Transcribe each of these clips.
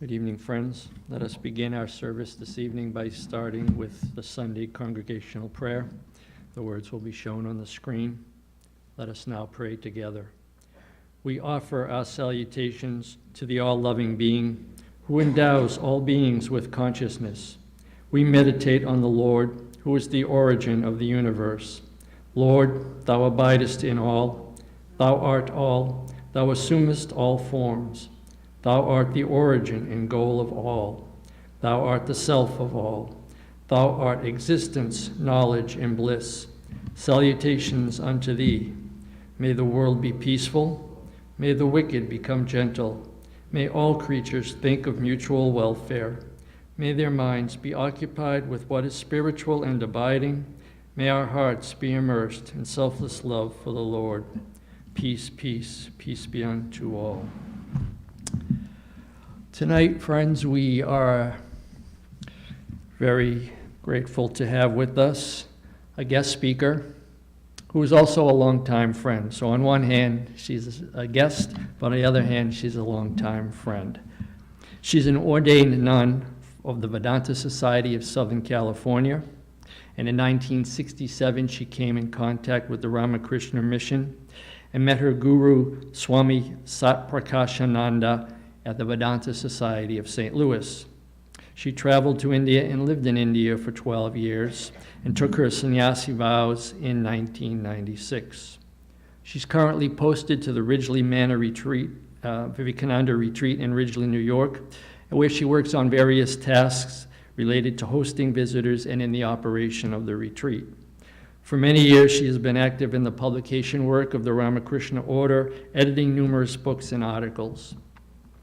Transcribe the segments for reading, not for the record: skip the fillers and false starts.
Good evening, friends. Let us begin our service this evening by starting with the Sunday congregational prayer. The words will be shown on the screen. Let us now pray together. We offer our salutations to the all-loving being who endows all beings with consciousness. We meditate on the Lord, who is the origin of the universe. Lord, thou abidest in all. Thou art all. Thou assumest all forms. Thou art the origin and goal of all. Thou art the self of all. Thou art existence, knowledge, and bliss. Salutations unto thee. May the world be peaceful. May the wicked become gentle. May all creatures think of mutual welfare. May their minds be occupied with what is spiritual and abiding. May our hearts be immersed in selfless love for the Lord. Peace, peace, peace be unto all. Tonight, friends, we are very grateful to have with us a guest speaker who is also a longtime friend. So on one hand, she's a guest, but on the other hand, she's a longtime friend. She's an ordained nun of the Vedanta Society of Southern California, and in 1967, she came in contact with the Ramakrishna mission and met her guru, Swami Satprakashananda, at the Vedanta Society of St. Louis. She traveled to India and lived in India for 12 years and took her sannyasi vows in 1996. She's currently posted to the Ridgely Manor Retreat, Vivekananda Retreat in Ridgely, New York, where she works on various tasks related to hosting visitors and in the operation of the retreat. For many years, she has been active in the publication work of the Ramakrishna Order, editing numerous books and articles.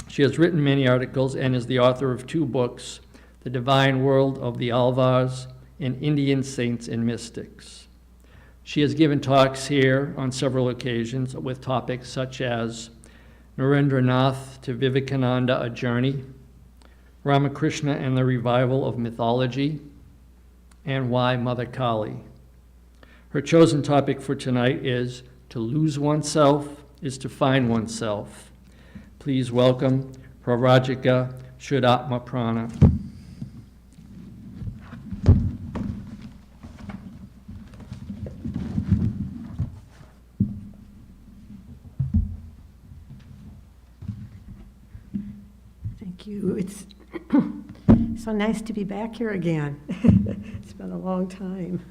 She has written many articles and is the author of 2 books, The Divine World of the Alvars and Indian Saints and Mystics. She has given talks here on several occasions with topics such as Narendranath to Vivekananda, A Journey, Ramakrishna and the Revival of Mythology, and Why Mother Kali. Her chosen topic for tonight is To Lose Oneself is to Find Oneself. Please welcome Pravrajika Shuddhatmaprana. Thank you. It's so nice to be back here again. It's been a long time.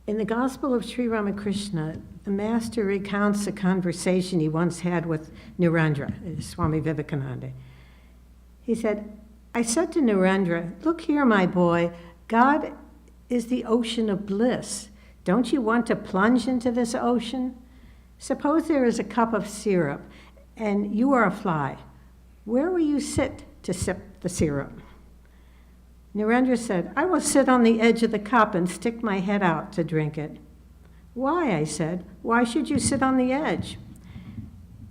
In the Gospel of Sri Ramakrishna, the Master recounts a conversation he once had with Narendra, Swami Vivekananda. He said, I said to Narendra, look here, my boy, God is the ocean of bliss. Don't you want to plunge into this ocean? Suppose there is a cup of syrup and you are a fly. Where will you sit to sip the syrup? Narendra said, I will sit on the edge of the cup and stick my head out to drink it. Why, I said, why should you sit on the edge?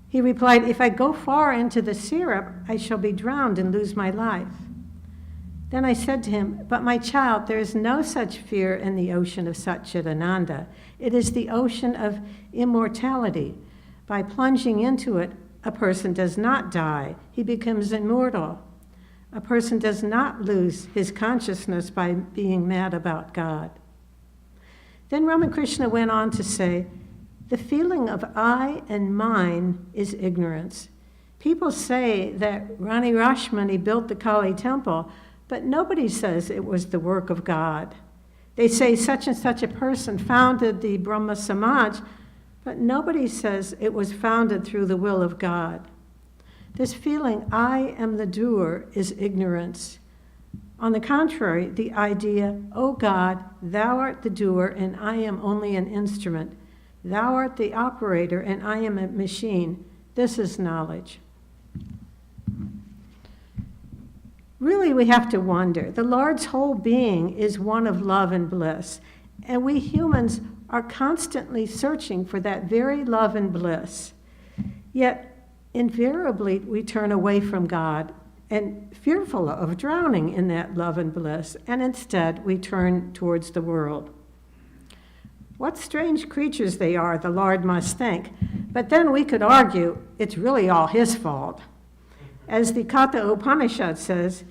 He replied, if I go far into the syrup, I shall be drowned and lose my life. Then I said to him, but my child, there is no such fear in the ocean of Satchidananda. It is the ocean of immortality. By plunging into it, a person does not die. He becomes immortal. A person does not lose his consciousness by being mad about God. Then Ramakrishna went on to say, the feeling of I and mine is ignorance. People say that Rani Rashmani built the Kali temple, but nobody says it was the work of God. They say such and such a person founded the Brahma Samaj, but nobody says it was founded through the will of God. This feeling, I am the doer, is ignorance. On the contrary, the idea, O God, thou art the doer and I am only an instrument. Thou art the operator and I am a machine. This is knowledge. Really, we have to wonder. The Lord's whole being is one of love and bliss, and we humans are constantly searching for that very love and bliss. Yet, invariably, we turn away from God and fearful of drowning in that love and bliss, and instead we turn towards the world. What strange creatures they are, the Lord must think. But then we could argue it's really all his fault. As the Katha Upanishad says,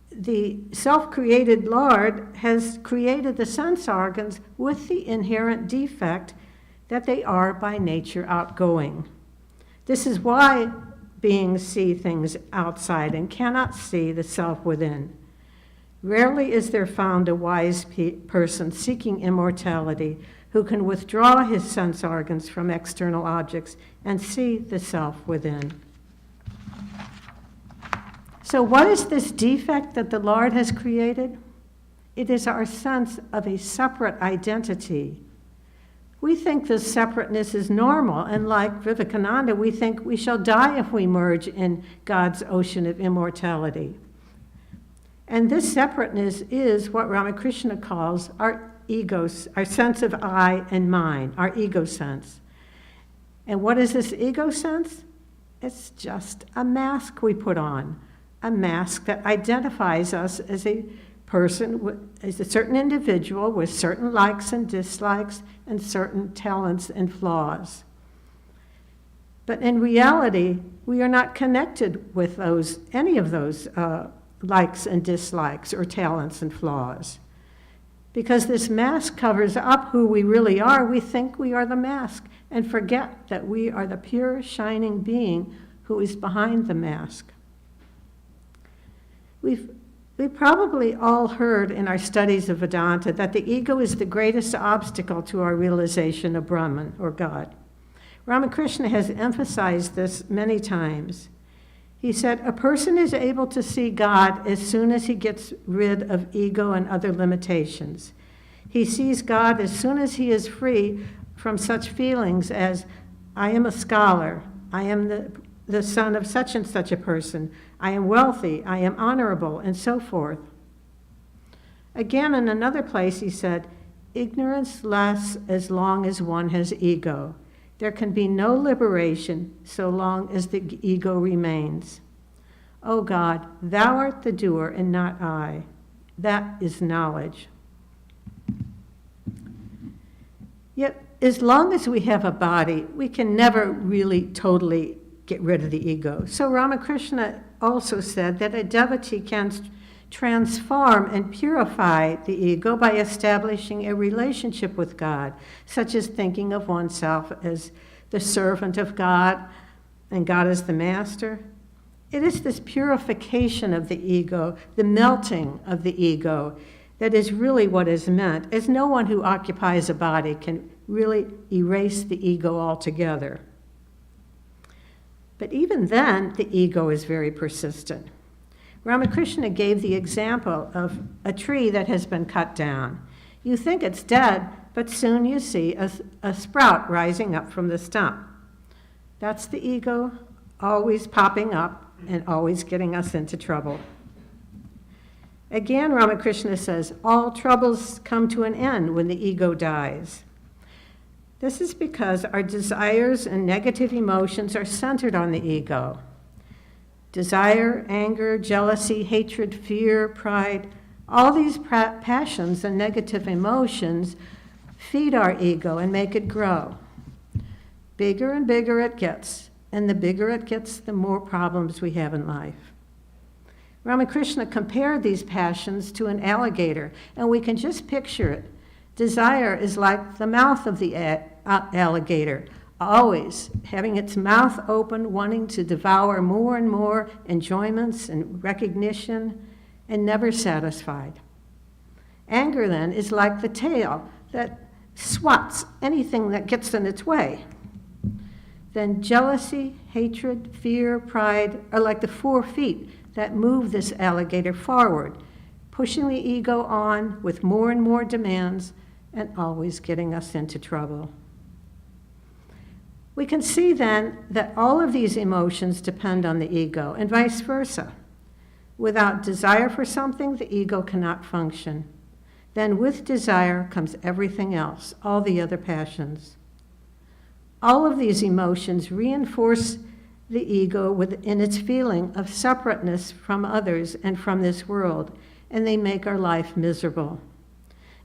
the self-created Lord has created the sense organs with the inherent defect that they are by nature outgoing. This is why beings see things outside and cannot see the self within. Rarely is there found a wise person seeking immortality who can withdraw his sense organs from external objects and see the self within. So what is this defect that the Lord has created? It is our sense of a separate identity. We think this separateness is normal, and like Vivekananda, we think we shall die if we merge in God's ocean of immortality. And this separateness is what Ramakrishna calls our ego, our sense of I and mine, our ego sense. And what is this ego sense? It's just a mask we put on, a mask that identifies us as a person, as a certain individual with certain likes and dislikes and certain talents and flaws. But in reality, we are not connected with any of those likes and dislikes or talents and flaws. Because this mask covers up who we really are, we think we are the mask and forget that we are the pure, shining being who is behind the mask. We've probably all heard in our studies of Vedanta that the ego is the greatest obstacle to our realization of Brahman, or God. Ramakrishna has emphasized this many times. He said, a person is able to see God as soon as he gets rid of ego and other limitations. He sees God as soon as he is free from such feelings as, I am a scholar, I am the son of such and such a person, I am wealthy, I am honorable, and so forth. Again, in another place, he said, ignorance lasts as long as one has ego. There can be no liberation so long as the ego remains. O God, thou art the doer and not I. That is knowledge. Yet, as long as we have a body, we can never really totally get rid of the ego. So Ramakrishna also said that a devotee can transform and purify the ego by establishing a relationship with God, such as thinking of oneself as the servant of God and God as the master. It is this purification of the ego, the melting of the ego, that is really what is meant, as no one who occupies a body can really erase the ego altogether. But even then, the ego is very persistent. Ramakrishna gave the example of a tree that has been cut down. You think it's dead, but soon you see a sprout rising up from the stump. That's the ego always popping up and always getting us into trouble. Again, Ramakrishna says, all troubles come to an end when the ego dies. This is because our desires and negative emotions are centered on the ego. Desire, anger, jealousy, hatred, fear, pride, all these passions and negative emotions feed our ego and make it grow. Bigger and bigger it gets, and the bigger it gets, the more problems we have in life. Ramakrishna compared these passions to an alligator, and we can just picture it. Desire is like the mouth of the alligator, always having its mouth open, wanting to devour more and more enjoyments and recognition, and never satisfied. Anger, then, is like the tail that swats anything that gets in its way. Then jealousy, hatred, fear, pride are like the 4 feet that move this alligator forward, pushing the ego on with more and more demands and always getting us into trouble. We can see then that all of these emotions depend on the ego and vice versa. Without desire for something, the ego cannot function. Then with desire comes everything else, all the other passions. All of these emotions reinforce the ego within its feeling of separateness from others and from this world, and they make our life miserable.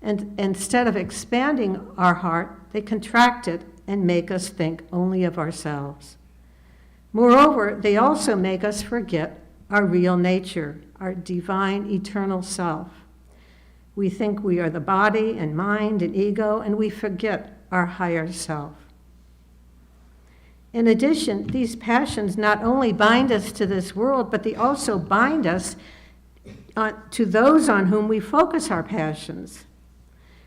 And instead of expanding our heart, they contract it and make us think only of ourselves. Moreover, they also make us forget our real nature, our divine, eternal self. We think we are the body and mind and ego, and we forget our higher self. In addition, these passions not only bind us to this world, but they also bind us to those on whom we focus our passions.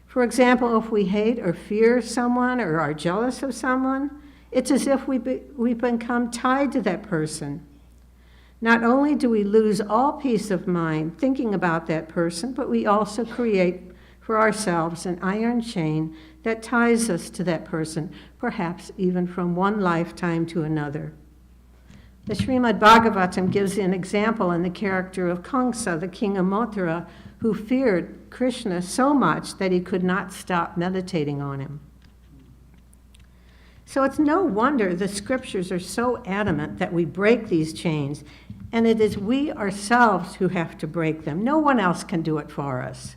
For example, if we hate or fear someone or are jealous of someone, it's as if we become tied to that person. Not only do we lose all peace of mind thinking about that person, but we also create for ourselves an iron chain that ties us to that person, perhaps even from one lifetime to another. The Srimad Bhagavatam gives an example in the character of Kamsa, the king of Mathura, who feared Krishna so much that he could not stop meditating on him. So it's no wonder the scriptures are so adamant that we break these chains, and it is we ourselves who have to break them. No one else can do it for us.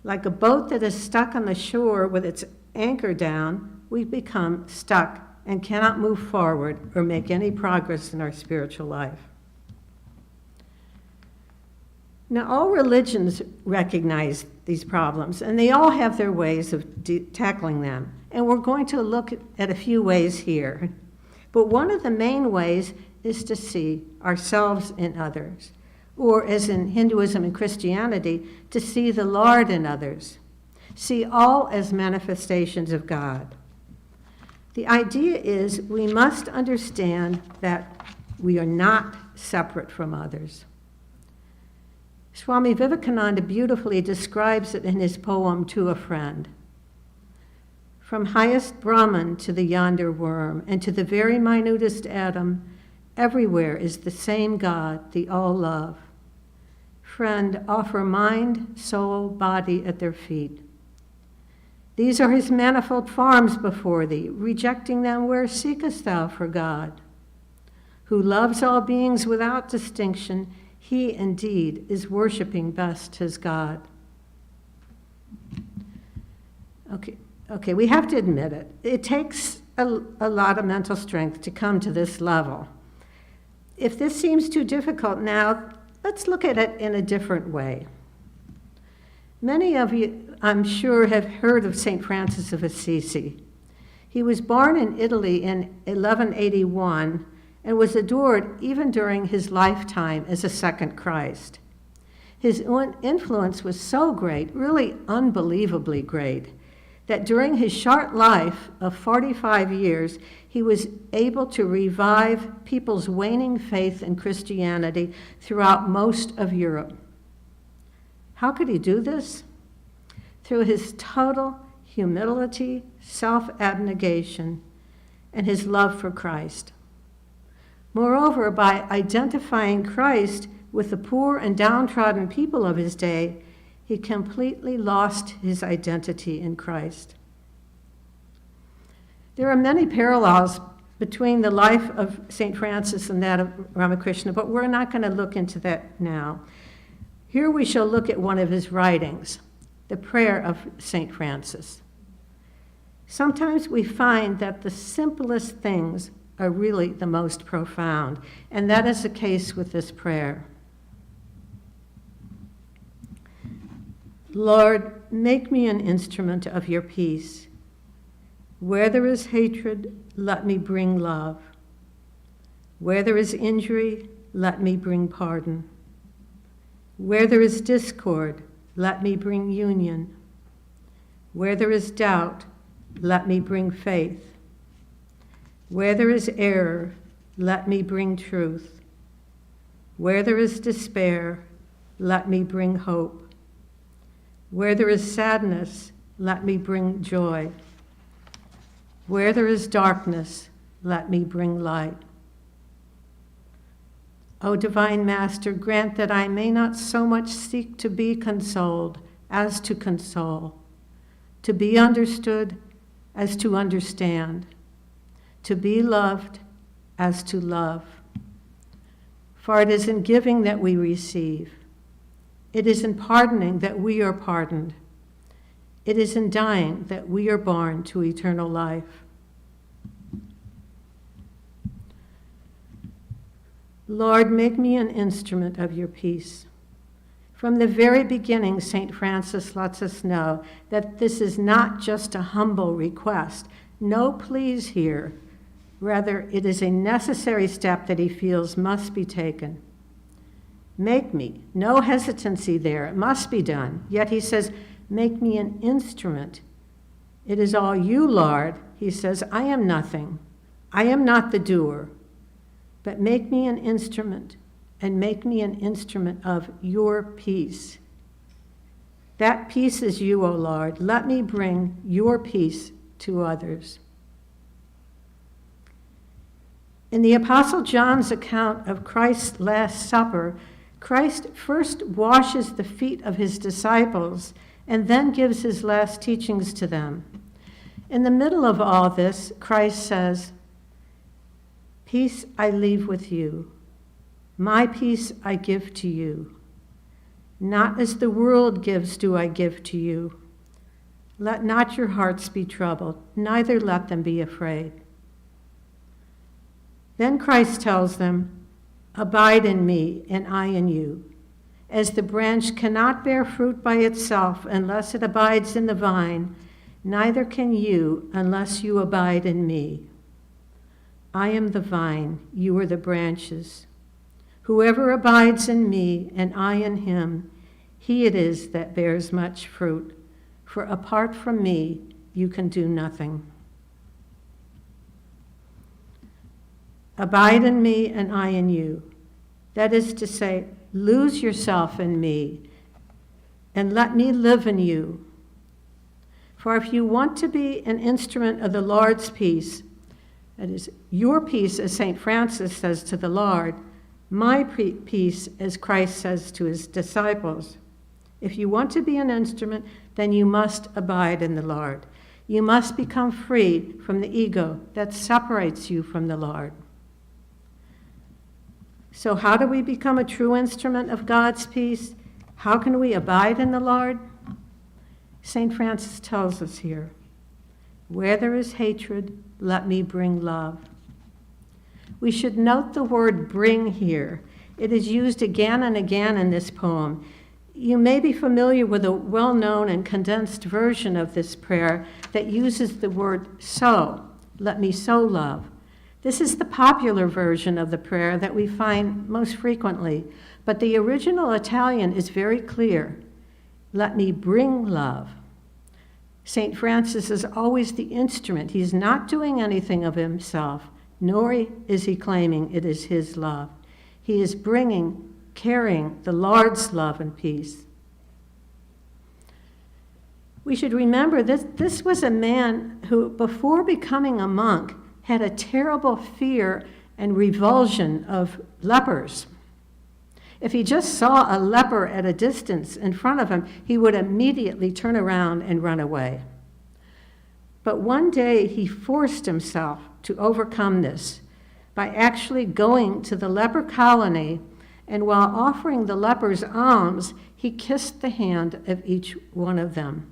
Like a boat that is stuck on the shore with its anchor down, we become stuck and cannot move forward or make any progress in our spiritual life. Now, all religions recognize these problems, and they all have their ways of tackling them. And we're going to look at a few ways here. But one of the main ways is to see ourselves in others, or as in Hinduism and Christianity, to see the Lord in others, see all as manifestations of God. The idea is we must understand that we are not separate from others. Swami Vivekananda beautifully describes it in his poem, To a Friend. From highest Brahman to the yonder worm, and to the very minutest atom, everywhere is the same God, the all-love. Friend, offer mind, soul, body at their feet. These are his manifold forms before thee. Rejecting them, where seekest thou for God? Who loves all beings without distinction, he indeed is worshiping best his God. Okay, we have to admit it. It takes a lot of mental strength to come to this level. If this seems too difficult now, let's look at it in a different way. Many of you, I'm sure, have heard of St. Francis of Assisi. He was born in Italy in 1181 and was adored even during his lifetime as a second Christ. His influence was so great, really unbelievably great, that during his short life of 45 years, he was able to revive people's waning faith in Christianity throughout most of Europe. How could he do this? Through his total humility, self-abnegation, and his love for Christ. Moreover, by identifying Christ with the poor and downtrodden people of his day, he completely lost his identity in Christ. There are many parallels between the life of St. Francis and that of Ramakrishna, but we're not going to look into that now. Here we shall look at one of his writings, the prayer of St. Francis. Sometimes we find that the simplest things are really the most profound, and that is the case with this prayer. Lord, make me an instrument of your peace. Where there is hatred, let me bring love. Where there is injury, let me bring pardon. Where there is discord, let me bring union. Where there is doubt, let me bring faith. Where there is error, let me bring truth. Where there is despair, let me bring hope. Where there is sadness, let me bring joy. Where there is darkness, let me bring light. O Divine Master, grant that I may not so much seek to be consoled as to console, to be understood as to understand, to be loved as to love. For it is in giving that we receive. It is in pardoning that we are pardoned. It is in dying that we are born to eternal life. Lord, make me an instrument of your peace. From the very beginning, St. Francis lets us know that this is not just a humble request. No pleas here. Rather, it is a necessary step that he feels must be taken. Make me. No hesitancy there. It must be done. Yet he says, make me an instrument. It is all you, Lord. He says, I am nothing. I am not the doer. But make me an instrument, and make me an instrument of your peace. That peace is you, O Lord. Let me bring your peace to others. In the Apostle John's account of Christ's Last Supper, Christ first washes the feet of his disciples and then gives his last teachings to them. In the middle of all this, Christ says, peace I leave with you. My peace I give to you. Not as the world gives do I give to you. Let not your hearts be troubled, neither let them be afraid. Then Christ tells them, abide in me and I in you. As the branch cannot bear fruit by itself unless it abides in the vine, neither can you unless you abide in me. I am the vine, you are the branches. Whoever abides in me and I in him, he it is that bears much fruit. For apart from me, you can do nothing. Abide in me and I in you. That is to say, lose yourself in me and let me live in you. For if you want to be an instrument of the Lord's peace, that is, your peace, as St. Francis says to the Lord, my peace, as Christ says to his disciples. If you want to be an instrument, then you must abide in the Lord. You must become free from the ego that separates you from the Lord. So how do we become a true instrument of God's peace? How can we abide in the Lord? St. Francis tells us here, where there is hatred, let me bring love. We should note the word bring here. It is used again and again in this poem. You may be familiar with a well-known and condensed version of this prayer that uses the word so, let me so love. This is the popular version of the prayer that we find most frequently, but the original Italian is very clear. Let me bring love. St. Francis is always the instrument. He's not doing anything of himself, nor is he claiming it is his love. He is carrying the Lord's love and peace. We should remember that this was a man who, before becoming a monk, had a terrible fear and revulsion of lepers. If he just saw a leper at a distance in front of him, he would immediately turn around and run away. But one day he forced himself to overcome this by actually going to the leper colony, and while offering the lepers alms, he kissed the hand of each one of them.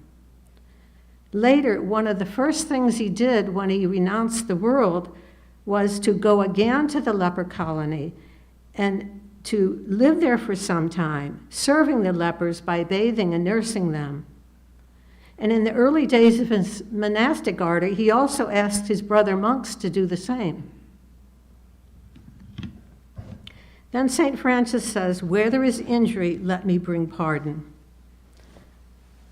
Later, one of the first things he did when he renounced the world was to go again to the leper colony and to live there for some time, serving the lepers by bathing and nursing them. And in the early days of his monastic order, he also asked his brother monks to do the same. Then St. Francis says, where there is injury, let me bring pardon.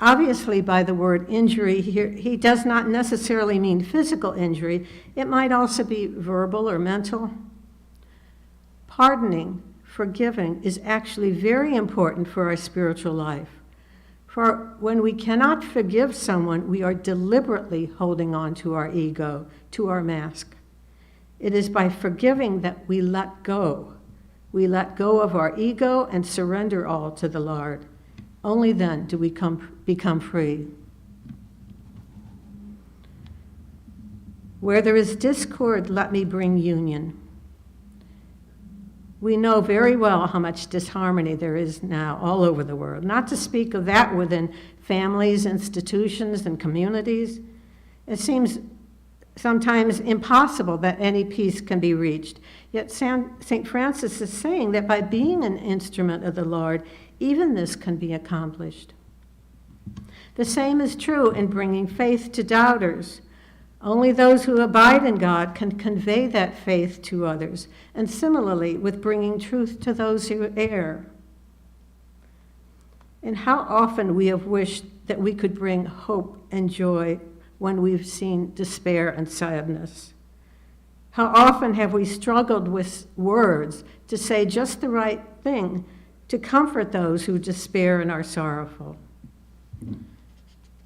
Obviously, by the word injury here, he does not necessarily mean physical injury. It might also be verbal or mental. Pardoning, forgiving, is actually very important for our spiritual life. For when we cannot forgive someone, we are deliberately holding on to our ego, to our mask. It is by forgiving that we let go. We let go of our ego and surrender all to the Lord. Only then do we become free. Where there is discord, let me bring union. We know very well how much disharmony there is now all over the world, not to speak of that within families, institutions, and communities. It seems sometimes impossible that any peace can be reached. Yet St. Francis is saying that by being an instrument of the Lord, even this can be accomplished. The same is true in bringing faith to doubters. Only those who abide in God can convey that faith to others, and similarly with bringing truth to those who err. And how often we have wished that we could bring hope and joy when we've seen despair and sadness. How often have we struggled with words to say just the right thing to comfort those who despair and are sorrowful.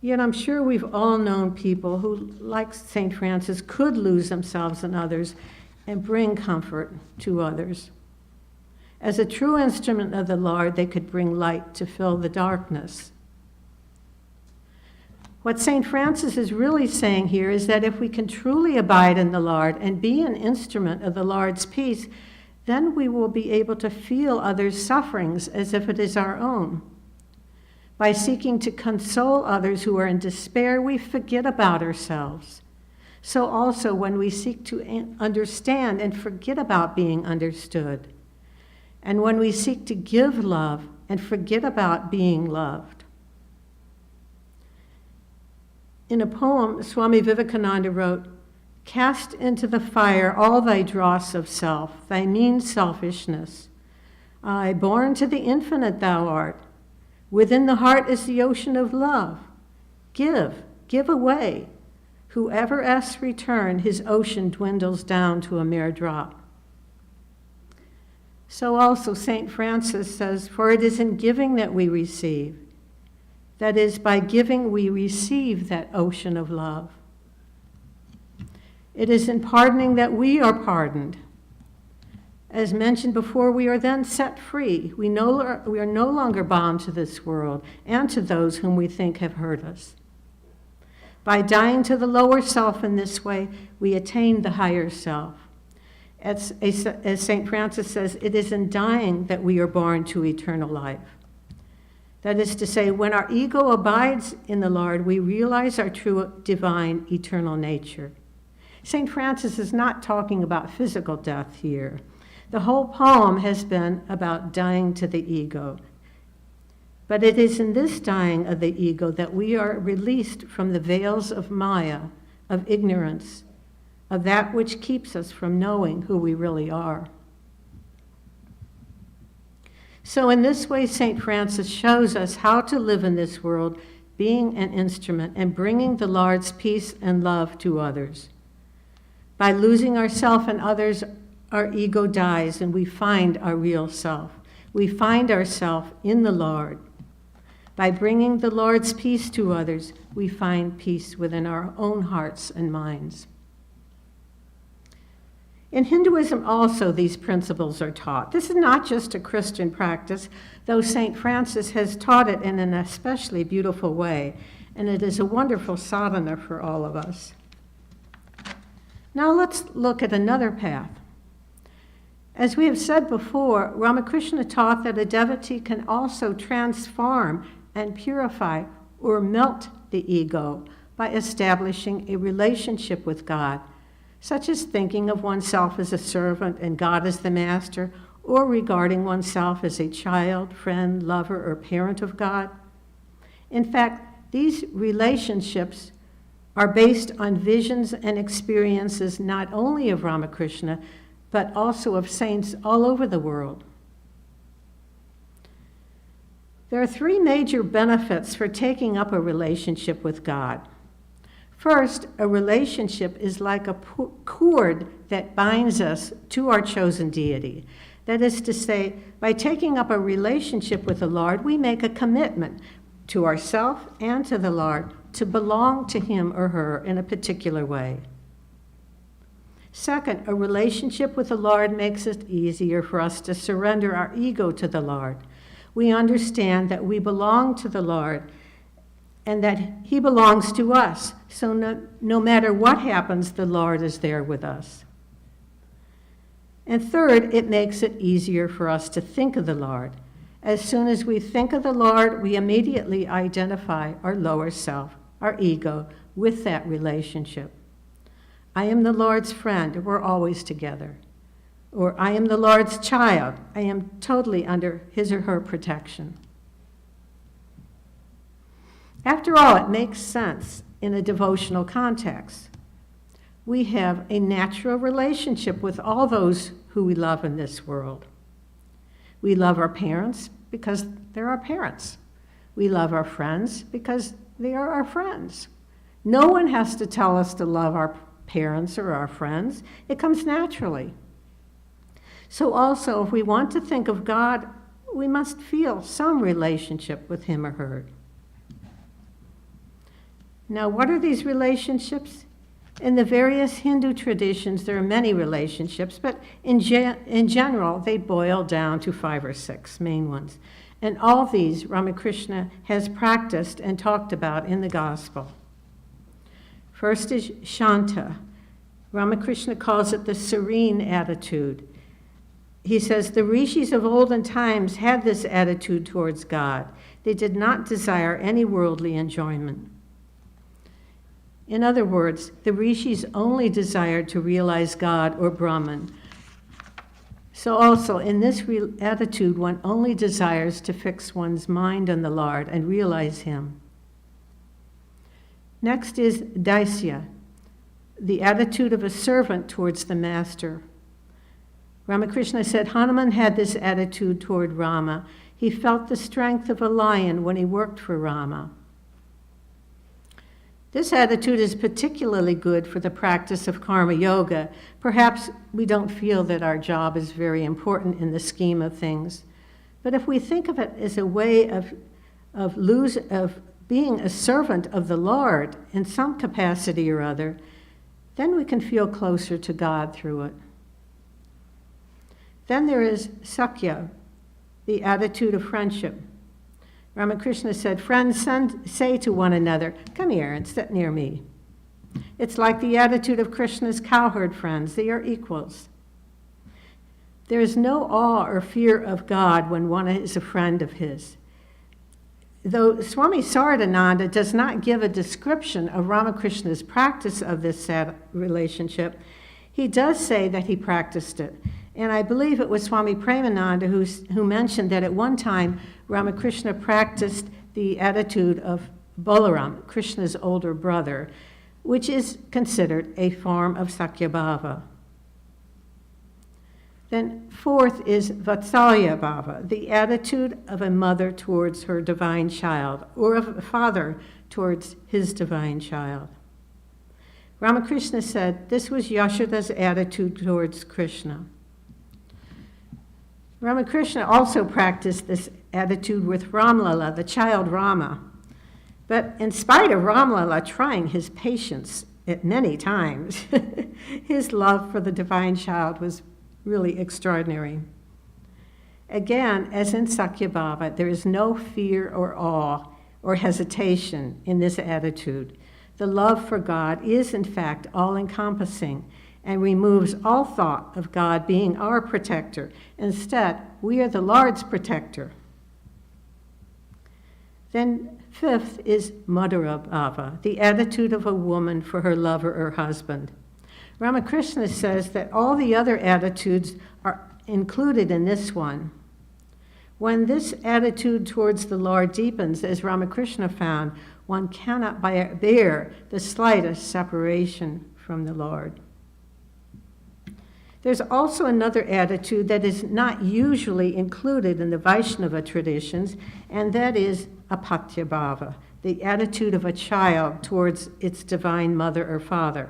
Yet I'm sure we've all known people who, like St. Francis, could lose themselves in others and bring comfort to others. As a true instrument of the Lord, they could bring light to fill the darkness. What St. Francis is really saying here is that if we can truly abide in the Lord and be an instrument of the Lord's peace, then we will be able to feel others' sufferings as if it is our own. By seeking to console others who are in despair, we forget about ourselves. So also when we seek to understand and forget about being understood, and when we seek to give love and forget about being loved. In a poem, Swami Vivekananda wrote, "Cast into the fire all thy dross of self, thy mean selfishness. Aye, born to the infinite thou art. Within the heart is the ocean of love. Give away. Whoever asks return, his ocean dwindles down to a mere drop." So also St. Francis says, "For it is in giving that we receive. That is, by giving we receive that ocean of love. It is in pardoning that we are pardoned. As mentioned before, we are then set free. We are no longer bound to this world and to those whom we think have hurt us. By dying to the lower self in this way, we attain the higher self. As St. Francis says, it is in dying that we are born to eternal life. That is to say, when our ego abides in the Lord, we realize our true divine eternal nature." St. Francis is not talking about physical death here. The whole poem has been about dying to the ego. But it is in this dying of the ego that we are released from the veils of Maya, of ignorance, of that which keeps us from knowing who we really are. So in this way, St. Francis shows us how to live in this world, being an instrument and bringing the Lord's peace and love to others. By losing ourselves and others, our ego dies and we find our real self. We find ourselves in the Lord. By bringing the Lord's peace to others, we find peace within our own hearts and minds. In Hinduism also, these principles are taught. This is not just a Christian practice, though St. Francis has taught it in an especially beautiful way, and it is a wonderful sadhana for all of us. Now let's look at another path. As we have said before, Ramakrishna taught that a devotee can also transform and purify or melt the ego by establishing a relationship with God, such as thinking of oneself as a servant and God as the master, or regarding oneself as a child, friend, lover, or parent of God. In fact, these relationships are based on visions and experiences not only of Ramakrishna, but also of saints all over the world. There are three major benefits for taking up a relationship with God. First, a relationship is like a cord that binds us to our chosen deity. That is to say, by taking up a relationship with the Lord, we make a commitment to ourselves and to the Lord to belong to him or her in a particular way. Second, a relationship with the Lord makes it easier for us to surrender our ego to the Lord. We understand that we belong to the Lord and that he belongs to us. So no matter what happens, the Lord is there with us. And third, it makes it easier for us to think of the Lord. As soon as we think of the Lord, we immediately identify our lower self, our ego, with that relationship. I am the Lord's friend, we're always together. Or I am the Lord's child, I am totally under his or her protection. After all, it makes sense in a devotional context. We have a natural relationship with all those who we love in this world. We love our parents because they're our parents. We love our friends because they are our friends. No one has to tell us to love our parents or our friends. It comes naturally. So also, if we want to think of God, we must feel some relationship with him or her. Now, what are these relationships? In the various Hindu traditions, there are many relationships, but in general, they boil down to 5 or 6 main ones. And all these Ramakrishna has practiced and talked about in the Gospel. First is Shanta. Ramakrishna calls it the serene attitude. He says, the rishis of olden times had this attitude towards God. They did not desire any worldly enjoyment. In other words, the rishis only desired to realize God or Brahman. So also, in this attitude, one only desires to fix one's mind on the Lord and realize him. Next is Daisya, the attitude of a servant towards the master. Ramakrishna said Hanuman had this attitude toward Rama. He felt the strength of a lion when he worked for Rama. This attitude is particularly good for the practice of karma yoga. Perhaps we don't feel that our job is very important in the scheme of things. But if we think of it as a way of being a servant of the Lord in some capacity or other, then we can feel closer to God through it. Then there is Sakya, the attitude of friendship. Ramakrishna said, friends say to one another, come here and sit near me. It's like the attitude of Krishna's cowherd friends. They are equals. There is no awe or fear of God when one is a friend of his. Though Swami Saradananda does not give a description of Ramakrishna's practice of this relationship, he does say that he practiced it. And I believe it was Swami Premananda who mentioned that at one time Ramakrishna practiced the attitude of Balaram, Krishna's older brother, which is considered a form of Sakyabhava. Then fourth is Vatsalya Bhava, the attitude of a mother towards her divine child, or of a father towards his divine child. Ramakrishna said this was Yashoda's attitude towards Krishna. Ramakrishna also practiced this attitude with Ramlala, the child Rama. But in spite of Ramlala trying his patience at many times, his love for the divine child was really extraordinary. Again, as in Sakyabhava, there is no fear or awe or hesitation in this attitude. The love for God is, in fact, all-encompassing and removes all thought of God being our protector. Instead, we are the Lord's protector. Then fifth is Madhura Bhava, the attitude of a woman for her lover or husband. Ramakrishna says that all the other attitudes are included in this one. When this attitude towards the Lord deepens, as Ramakrishna found, one cannot bear the slightest separation from the Lord. There's also another attitude that is not usually included in the Vaishnava traditions, and that is apatya bhava, the attitude of a child towards its divine mother or father.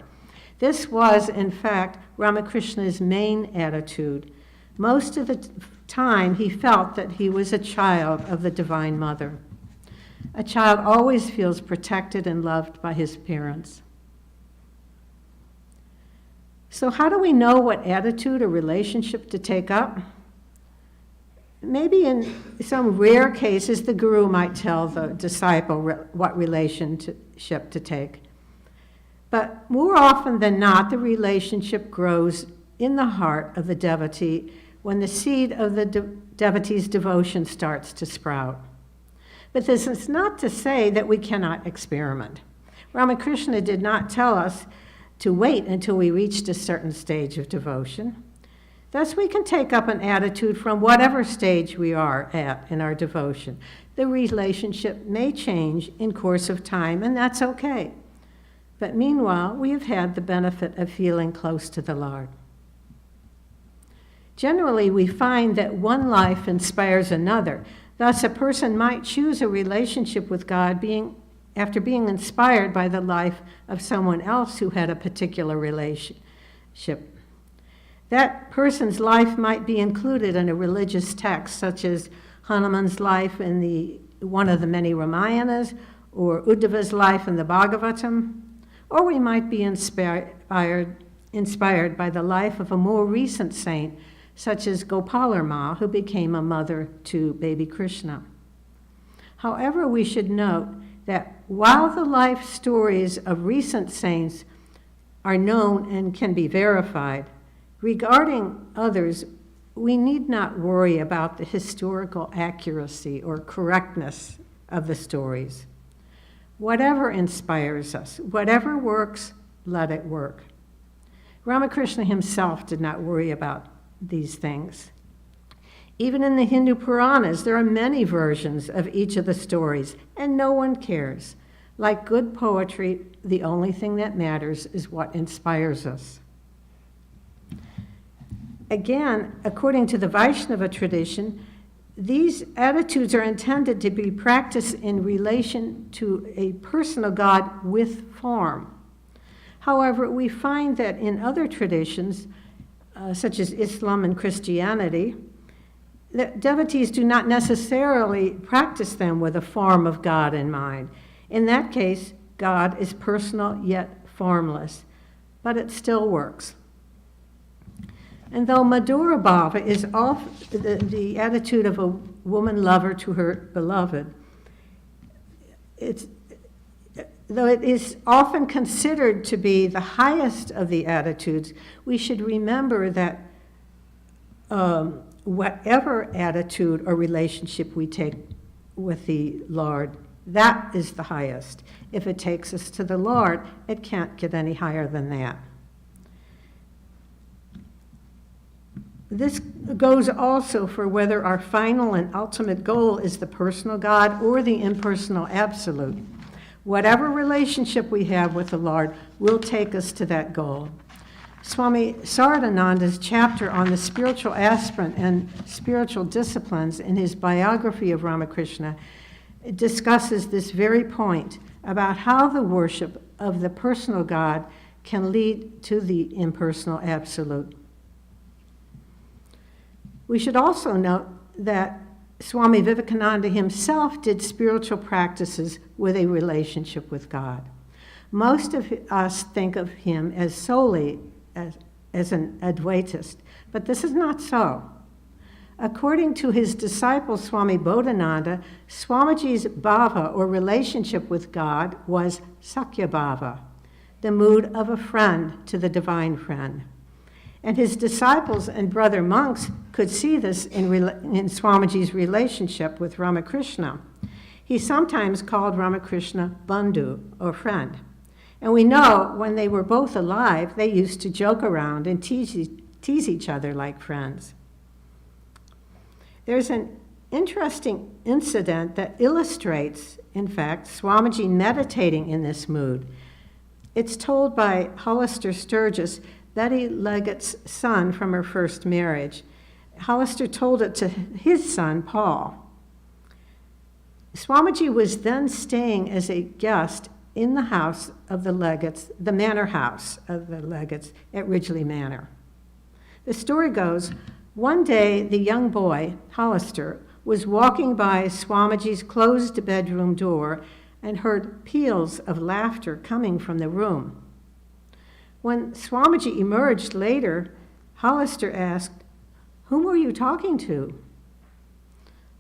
This was, in fact, Ramakrishna's main attitude. Most of the time, he felt that he was a child of the Divine Mother. A child always feels protected and loved by his parents. So how do we know what attitude or relationship to take up? Maybe in some rare cases, the guru might tell the disciple what relationship to take. But more often than not, the relationship grows in the heart of the devotee when the seed of the devotee's devotion starts to sprout. But this is not to say that we cannot experiment. Ramakrishna did not tell us to wait until we reached a certain stage of devotion. Thus, we can take up an attitude from whatever stage we are at in our devotion. The relationship may change in course of time, and that's okay. But meanwhile, we have had the benefit of feeling close to the Lord. Generally, we find that one life inspires another. Thus, a person might choose a relationship with God after being inspired by the life of someone else who had a particular relationship. That person's life might be included in a religious text, such as Hanuman's life in one of the many Ramayanas, or Uddhava's life in the Bhagavatam, or we might be inspired by the life of a more recent saint, such as Gopalarma, who became a mother to baby Krishna. However, we should note that while the life stories of recent saints are known and can be verified, regarding others, we need not worry about the historical accuracy or correctness of the stories. Whatever inspires us, whatever works, let it work. Ramakrishna himself did not worry about these things. Even in the Hindu Puranas, there are many versions of each of the stories, and no one cares. Like good poetry, the only thing that matters is what inspires us. Again, according to the Vaishnava tradition, these attitudes are intended to be practiced in relation to a personal God with form. However, we find that in other traditions, such as Islam and Christianity, that devotees do not necessarily practice them with a form of God in mind. In that case, God is personal yet formless, but it still works. And though Madhura Bhava is the attitude of a woman lover to her beloved, though it is often considered to be the highest of the attitudes, we should remember that whatever attitude or relationship we take with the Lord, that is the highest. If it takes us to the Lord, it can't get any higher than that. This goes also for whether our final and ultimate goal is the personal God or the impersonal absolute. Whatever relationship we have with the Lord will take us to that goal. Swami Saradananda's chapter on the spiritual aspirant and spiritual disciplines in his biography of Ramakrishna discusses this very point about how the worship of the personal God can lead to the impersonal absolute. We should also note that Swami Vivekananda himself did spiritual practices with a relationship with God. Most of us think of him as solely as an Advaitist, but this is not so. According to his disciple Swami Bodhananda, Swamiji's bhava or relationship with God was Sakya Bhava, the mood of a friend to the divine friend. And his disciples and brother monks could see this in Swamiji's relationship with Ramakrishna. He sometimes called Ramakrishna Bandhu, or friend. And we know when they were both alive, they used to joke around and tease each other like friends. There's an interesting incident that illustrates, in fact, Swamiji meditating in this mood. It's told by Hollister Sturgis, Betty Leggett's son from her first marriage. Hollister told it to his son, Paul. Swamiji was then staying as a guest in the house of the Leggetts, the manor house of the Leggetts at Ridgely Manor. The story goes, one day the young boy, Hollister, was walking by Swamiji's closed bedroom door and heard peals of laughter coming from the room. When Swamiji emerged later, Hollister asked, "Whom were you talking to?"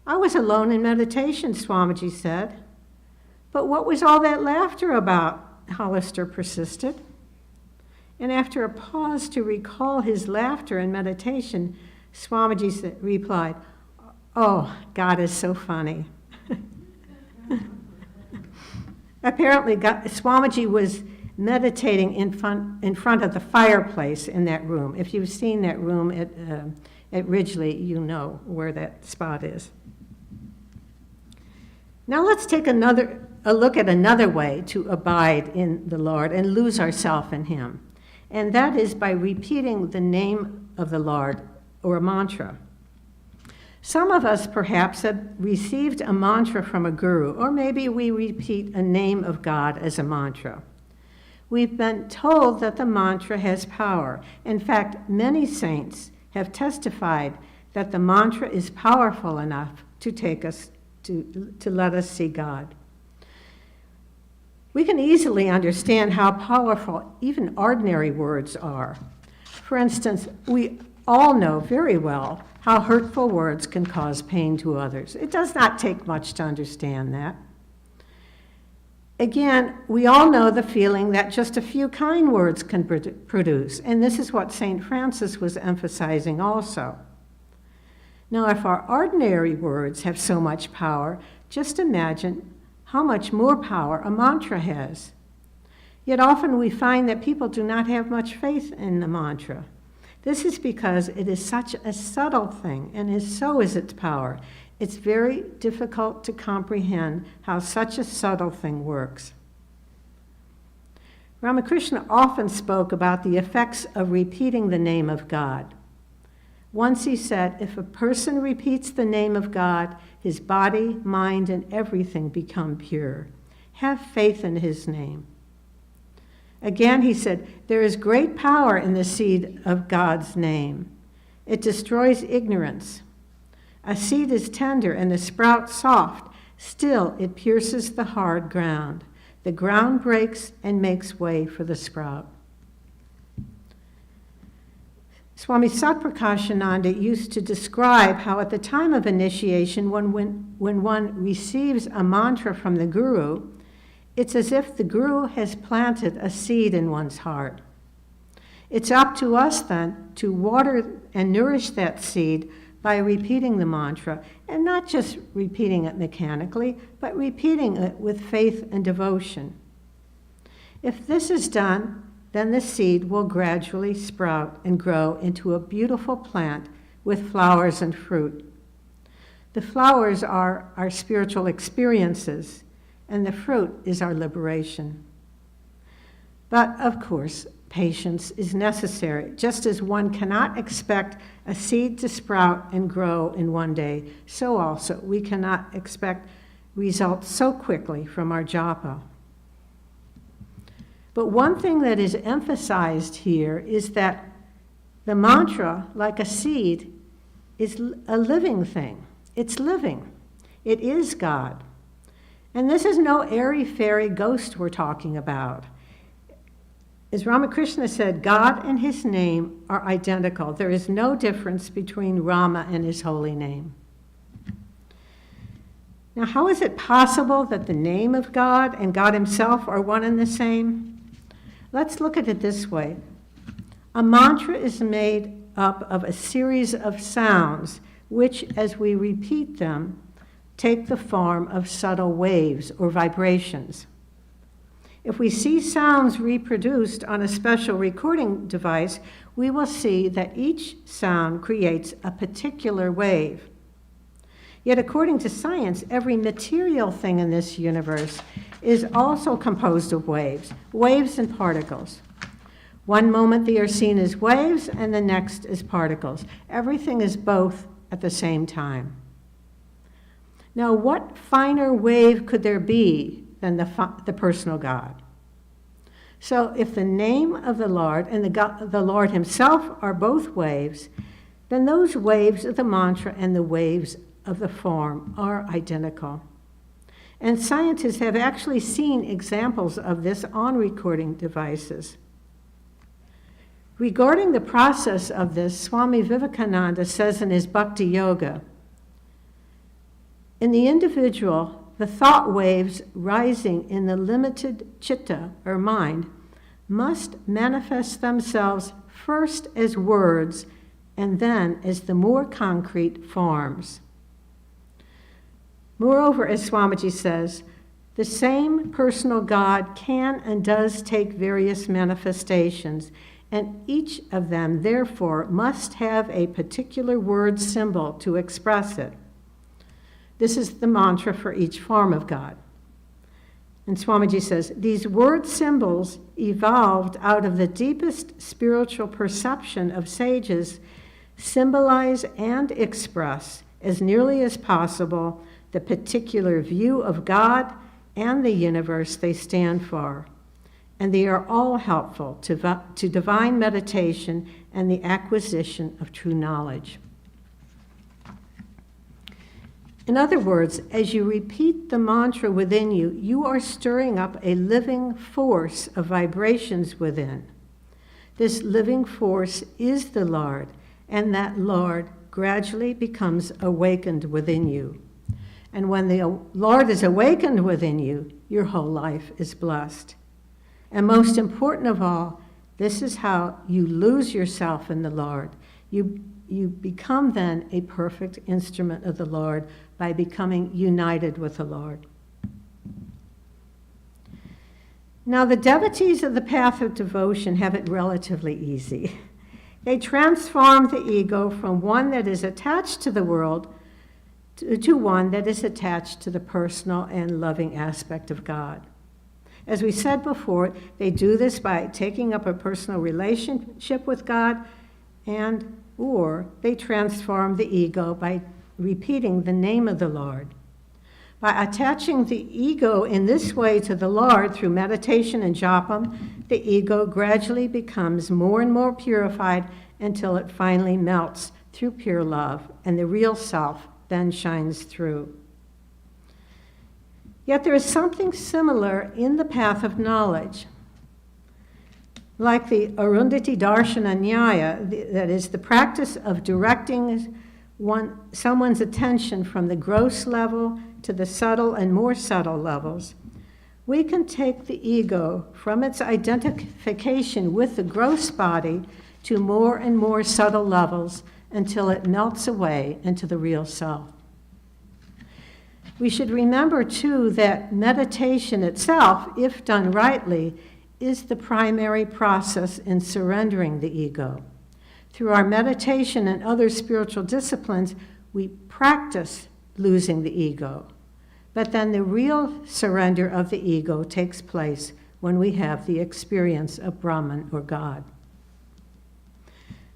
"I was alone in meditation," Swamiji said. "But what was all that laughter about?" Hollister persisted. And after a pause to recall his laughter and meditation, Swamiji replied, "Oh, God is so funny." Apparently, Swamiji was meditating in front of the fireplace in that room. If you've seen that room at Ridgely, you know where that spot is. Now let's take a look at another way to abide in the Lord and lose ourselves in Him. And that is by repeating the name of the Lord, or a mantra. Some of us perhaps have received a mantra from a guru, or maybe we repeat a name of God as a mantra. We've been told that the mantra has power. In fact, many saints have testified that the mantra is powerful enough to take us to let us see God. We can easily understand how powerful even ordinary words are. For instance, we all know very well how hurtful words can cause pain to others. It does not take much to understand that. Again, we all know the feeling that just a few kind words can produce, and this is what St. Francis was emphasizing also. Now, if our ordinary words have so much power, just imagine how much more power a mantra has. Yet often we find that people do not have much faith in the mantra. This is because it is such a subtle thing, and so is its power. It's very difficult to comprehend how such a subtle thing works. Ramakrishna often spoke about the effects of repeating the name of God. Once he said, if a person repeats the name of God, his body, mind, and everything become pure. Have faith in his name. Again, he said, there is great power in the seed of God's name. It destroys ignorance. A seed is tender and the sprout soft. Still, it pierces the hard ground. The ground breaks and makes way for the sprout. Swami Satprakashananda used to describe how at the time of initiation, when one receives a mantra from the Guru, it's as if the Guru has planted a seed in one's heart. It's up to us then to water and nourish that seed by repeating the mantra, and not just repeating it mechanically, but repeating it with faith and devotion. If this is done, then the seed will gradually sprout and grow into a beautiful plant with flowers and fruit. The flowers are our spiritual experiences, and the fruit is our liberation. But of course, patience is necessary. Just as one cannot expect a seed to sprout and grow in one day, so also we cannot expect results so quickly from our japa. But one thing that is emphasized here is that the mantra, like a seed, is a living thing. It's living. It is God. And this is no airy-fairy ghost we're talking about. As Ramakrishna said, God and his name are identical. There is no difference between Rama and his holy name. Now, how is it possible that the name of God and God himself are one and the same? Let's look at it this way. A mantra is made up of a series of sounds which, as we repeat them, take the form of subtle waves or vibrations. If we see sounds reproduced on a special recording device, we will see that each sound creates a particular wave. Yet according to science, every material thing in this universe is also composed of waves and particles. One moment they are seen as waves and the next as particles. Everything is both at the same time. Now, what finer wave could there be than the personal God? So if the name of the Lord and the Lord himself are both waves, then those waves of the mantra and the waves of the form are identical. And scientists have actually seen examples of this on recording devices. Regarding the process of this, Swami Vivekananda says in his Bhakti Yoga, in the individual, the thought waves rising in the limited chitta, or mind, must manifest themselves first as words and then as the more concrete forms. Moreover, as Swamiji says, the same personal God can and does take various manifestations, and each of them, therefore, must have a particular word symbol to express it. This is the mantra for each form of God. And Swamiji says, these word symbols evolved out of the deepest spiritual perception of sages symbolize and express, as nearly as possible, the particular view of God and the universe they stand for. And they are all helpful to divine meditation and the acquisition of true knowledge. In other words, as you repeat the mantra within you, you are stirring up a living force of vibrations within. This living force is the Lord, and that Lord gradually becomes awakened within you. And when the Lord is awakened within you, your whole life is blessed. And most important of all, this is how you lose yourself in the Lord. You become then a perfect instrument of the Lord by becoming united with the Lord. Now, the devotees of the path of devotion have it relatively easy. They transform the ego from one that is attached to the world to one that is attached to the personal and loving aspect of God. As we said before, they do this by taking up a personal relationship with God, or they transform the ego by repeating the name of the Lord. By attaching the ego in this way to the Lord through meditation and japam, the ego gradually becomes more and more purified until it finally melts through pure love, and the real self then shines through. Yet there is something similar in the path of knowledge. Like the Arundhati Darshana Nyaya, that is the practice of directing someone's attention from the gross level to the subtle and more subtle levels, we can take the ego from its identification with the gross body to more and more subtle levels until it melts away into the real self. We should remember, too, that meditation itself, if done rightly, is the primary process in surrendering the ego. Through our meditation and other spiritual disciplines, we practice losing the ego. But then the real surrender of the ego takes place when we have the experience of Brahman or God.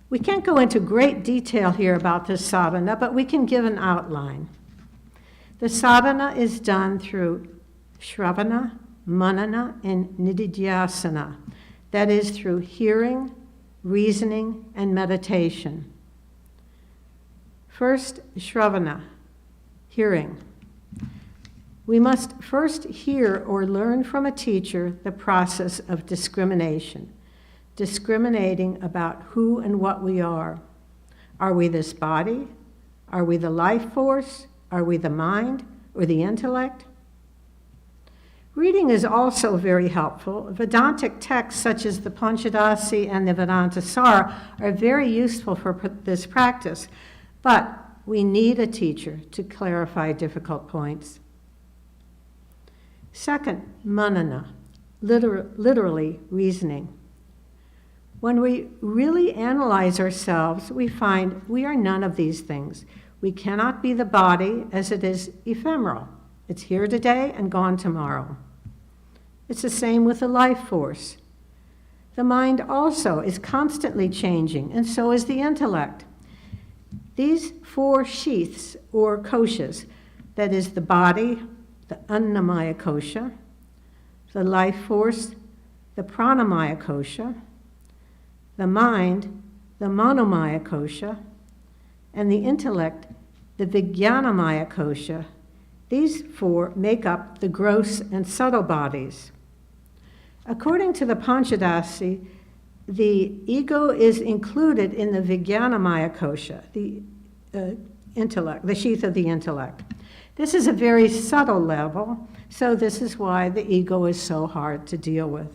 We can't go into great detail here about this sadhana, but we can give an outline. The sadhana is done through shravana, manana, and nididhyasana. That is through hearing, reasoning, and meditation. First, shravana, hearing. We must first hear or learn from a teacher the process of discrimination, discriminating about who and what we are. Are we this body? Are we the life force? Are we the mind or the intellect? Reading is also very helpful. Vedantic texts such as the Panchadasi and the Vedanta Sara are very useful for this practice, but we need a teacher to clarify difficult points. Second, manana, literally reasoning. When we really analyze ourselves, we find we are none of these things. We cannot be the body, as it is ephemeral. It's here today and gone tomorrow. It's the same with the life force. The mind also is constantly changing, and so is the intellect. These four sheaths, or koshas, that is the body, the annamaya kosha, the life force, the pranamaya kosha, the mind, the manomaya kosha, and the intellect, the vijnanamaya kosha. These four make up the gross and subtle bodies. According to the Panchadasi, the ego is included in the vijnanamaya kosha, the intellect, the sheath of the intellect. This is a very subtle level, so this is why the ego is so hard to deal with.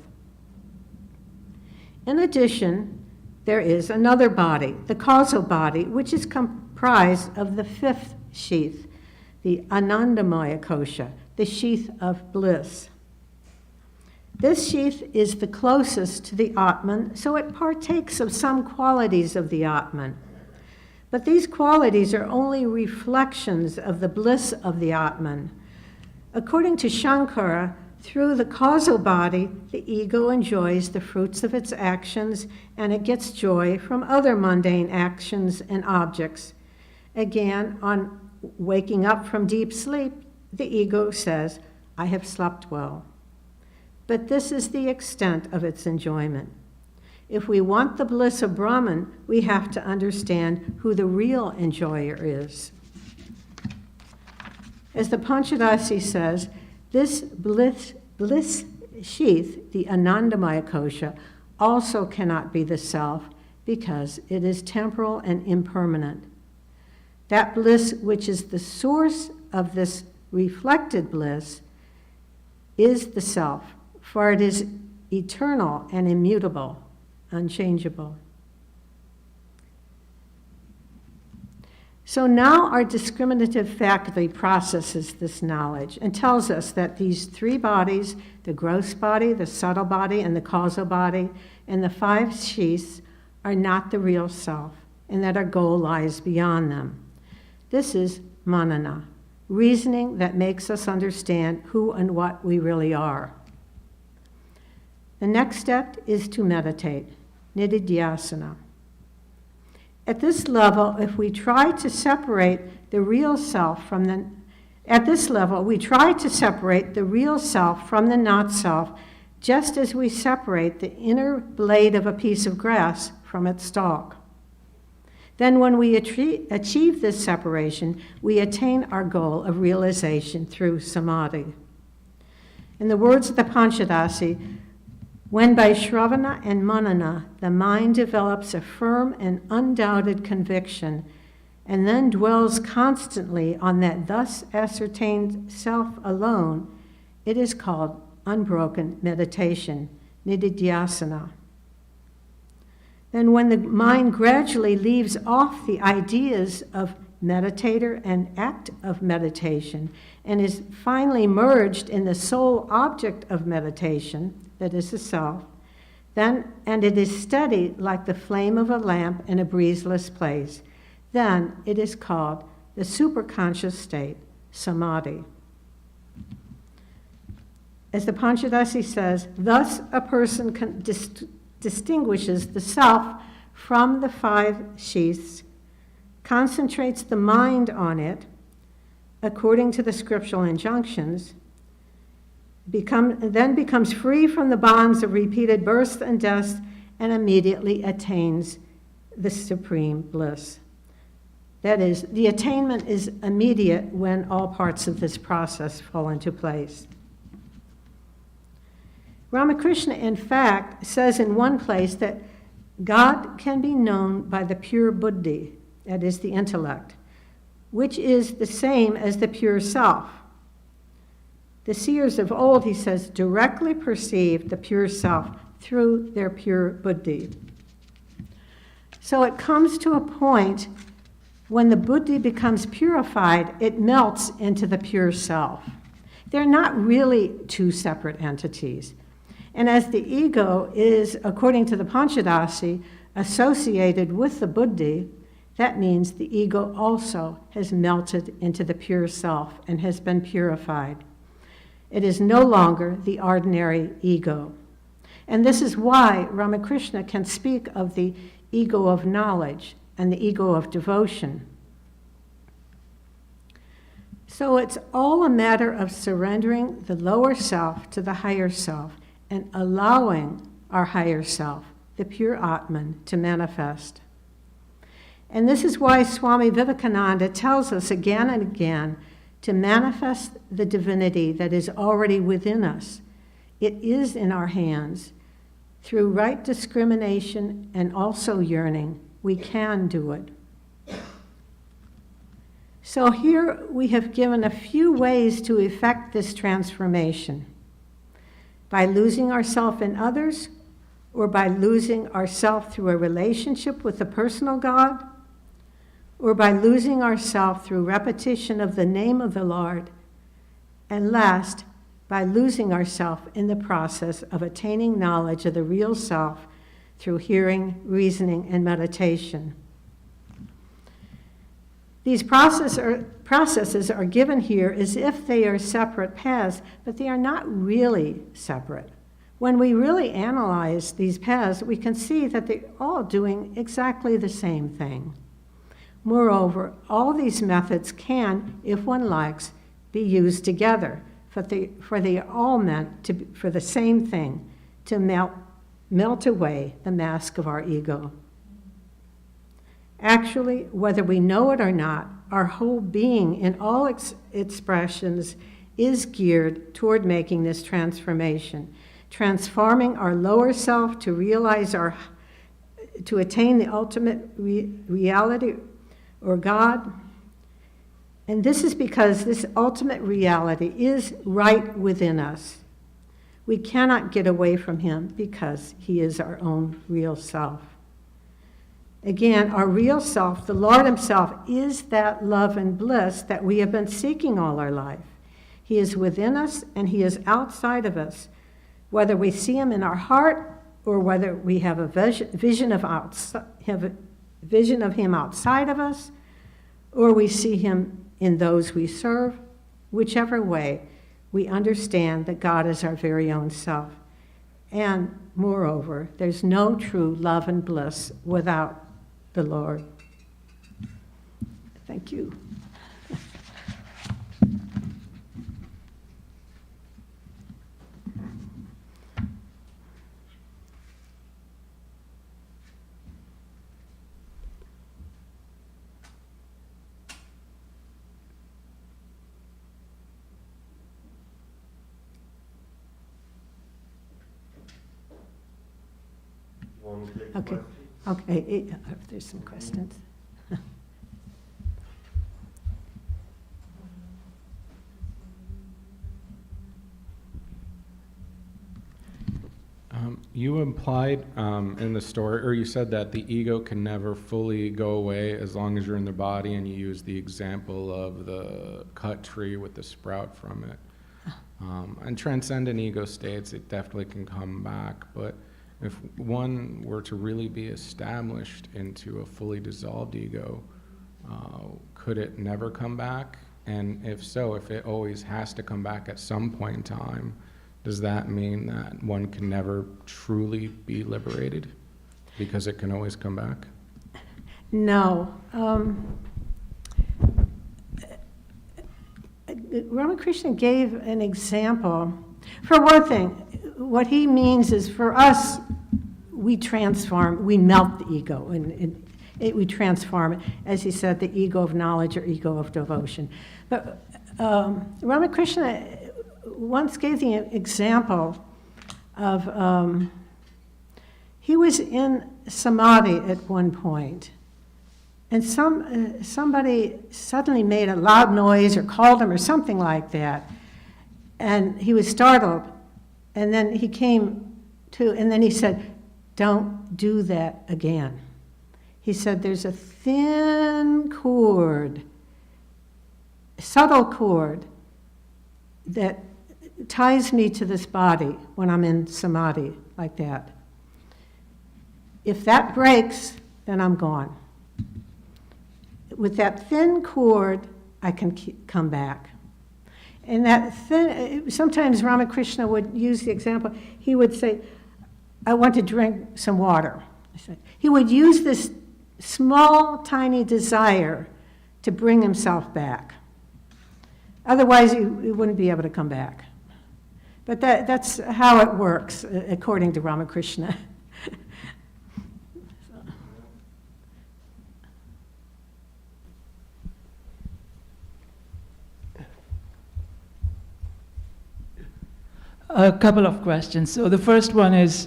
In addition, there is another body, the causal body, which is comprised of the fifth sheath, the Anandamaya kosha, the sheath of bliss. This sheath is the closest to the Atman, so it partakes of some qualities of the Atman. But these qualities are only reflections of the bliss of the Atman. According to Shankara, through the causal body, the ego enjoys the fruits of its actions, and it gets joy from other mundane actions and objects. Again, on waking up from deep sleep, the ego says, "I have slept well." But this is the extent of its enjoyment. If we want the bliss of Brahman, we have to understand who the real enjoyer is. As the Panchadasi says, this bliss sheath, the Anandamaya kosha, also cannot be the self because it is temporal and impermanent. That bliss which is the source of this reflected bliss is the self, for it is eternal and immutable, unchangeable. So now our discriminative faculty processes this knowledge and tells us that these three bodies, the gross body, the subtle body, and the causal body, and the five sheaths are not the real self, and that our goal lies beyond them. This is manana, reasoning that makes us understand who and what we really are. The next step is to meditate, nididhyasana. At this level, if we try to separate the real self from the not self, just as we separate the inner blade of a piece of grass from its stalk. Then when we achieve this separation, we attain our goal of realization through samadhi. In the words of the Panchadasi, when by Shravana and Manana the mind develops a firm and undoubted conviction and then dwells constantly on that thus ascertained self alone, it is called unbroken meditation, nididhyasana. Then when the mind gradually leaves off the ideas of meditator and act of meditation and is finally merged in the sole object of meditation, that is the self, then, and it is steady like the flame of a lamp in a breezeless place, then it is called the superconscious state, samadhi. As the Panchadasi says, thus a person distinguishes the self from the five sheaths, concentrates the mind on it, according to the scriptural injunctions, then becomes free from the bonds of repeated births and deaths, and immediately attains the supreme bliss. That is, the attainment is immediate when all parts of this process fall into place. Ramakrishna, in fact, says in one place that God can be known by the pure buddhi, that is, the intellect, which is the same as the pure self. The seers of old, he says, directly perceived the pure self through their pure buddhi. So it comes to a point when the buddhi becomes purified, it melts into the pure self. They're not really two separate entities. And as the ego is, according to the Panchadasi, associated with the buddhi, that means the ego also has melted into the pure self and has been purified. It is no longer the ordinary ego. And this is why Ramakrishna can speak of the ego of knowledge and the ego of devotion. So it's all a matter of surrendering the lower self to the higher self and allowing our higher self, the pure Atman, to manifest. And this is why Swami Vivekananda tells us again and again to manifest the divinity that is already within us. It is in our hands. Through right discrimination and also yearning, we can do it. So here we have given a few ways to effect this transformation. By losing ourselves in others, or by losing ourself through a relationship with the personal God, or by losing ourself through repetition of the name of the Lord, and last, by losing ourself in the process of attaining knowledge of the real self through hearing, reasoning, and meditation. These processes are given here as if they are separate paths, but they are not really separate. When we really analyze these paths, we can see that they're all doing exactly the same thing. Moreover, all these methods can, if one likes, be used together, for they are all meant for the same thing, to melt away the mask of our ego. Actually, whether we know it or not, our whole being in all expressions is geared toward making this transformation, transforming our lower self to realize to attain the ultimate reality or God. And this is because this ultimate reality is right within us. We cannot get away from him because he is our own real self. Again, our real self, the Lord himself, is that love and bliss that we have been seeking all our life. He is within us and he is outside of us, whether we see him in our heart or whether we have a vision of him outside of us, or we see him in those we serve. Whichever way, we understand that God is our very own self. And moreover, there's no true love and bliss without the Lord. Thank you. Okay. Okay, if there's some questions. You implied in the story, or you said that the ego can never fully go away as long as you're in the body, and you used the example of the cut tree with the sprout from it. And transcendent ego states, it definitely can come back, but if one were to really be established into a fully dissolved ego, could it never come back? And if so, if it always has to come back at some point in time, does that mean that one can never truly be liberated because it can always come back? No. Ramakrishna gave an example. For one thing, what he means is for us, we transform, we melt the ego, and we transform it, as he said, the ego of knowledge or ego of devotion. But Ramakrishna once gave the example of, he was in samadhi at one point, and somebody suddenly made a loud noise or called him or something like that, and he was startled, and then he came to, and then he said, "Don't do that again." He said, "There's a thin cord, subtle cord, that ties me to this body when I'm in samadhi like that. If that breaks, then I'm gone. With that thin cord, I can come back." And that thin, sometimes Ramakrishna would use the example, he would say, "I want to drink some water." He would use this small, tiny desire to bring himself back. Otherwise, he wouldn't be able to come back. But that's how it works, according to Ramakrishna. A couple of questions. So the first one is,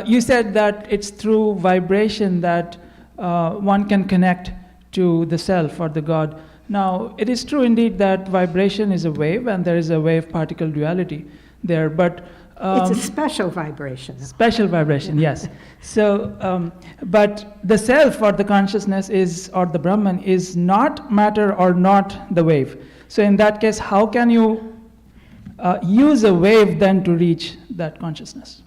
you said that it's through vibration that one can connect to the self or the God. Now, it is true indeed that vibration is a wave, and there is a wave-particle duality there, but It's a special vibration. Special vibration, yes. So, but the self or the consciousness is, or the Brahman, is not matter or not the wave. So in that case, how can you use a wave then to reach that consciousness?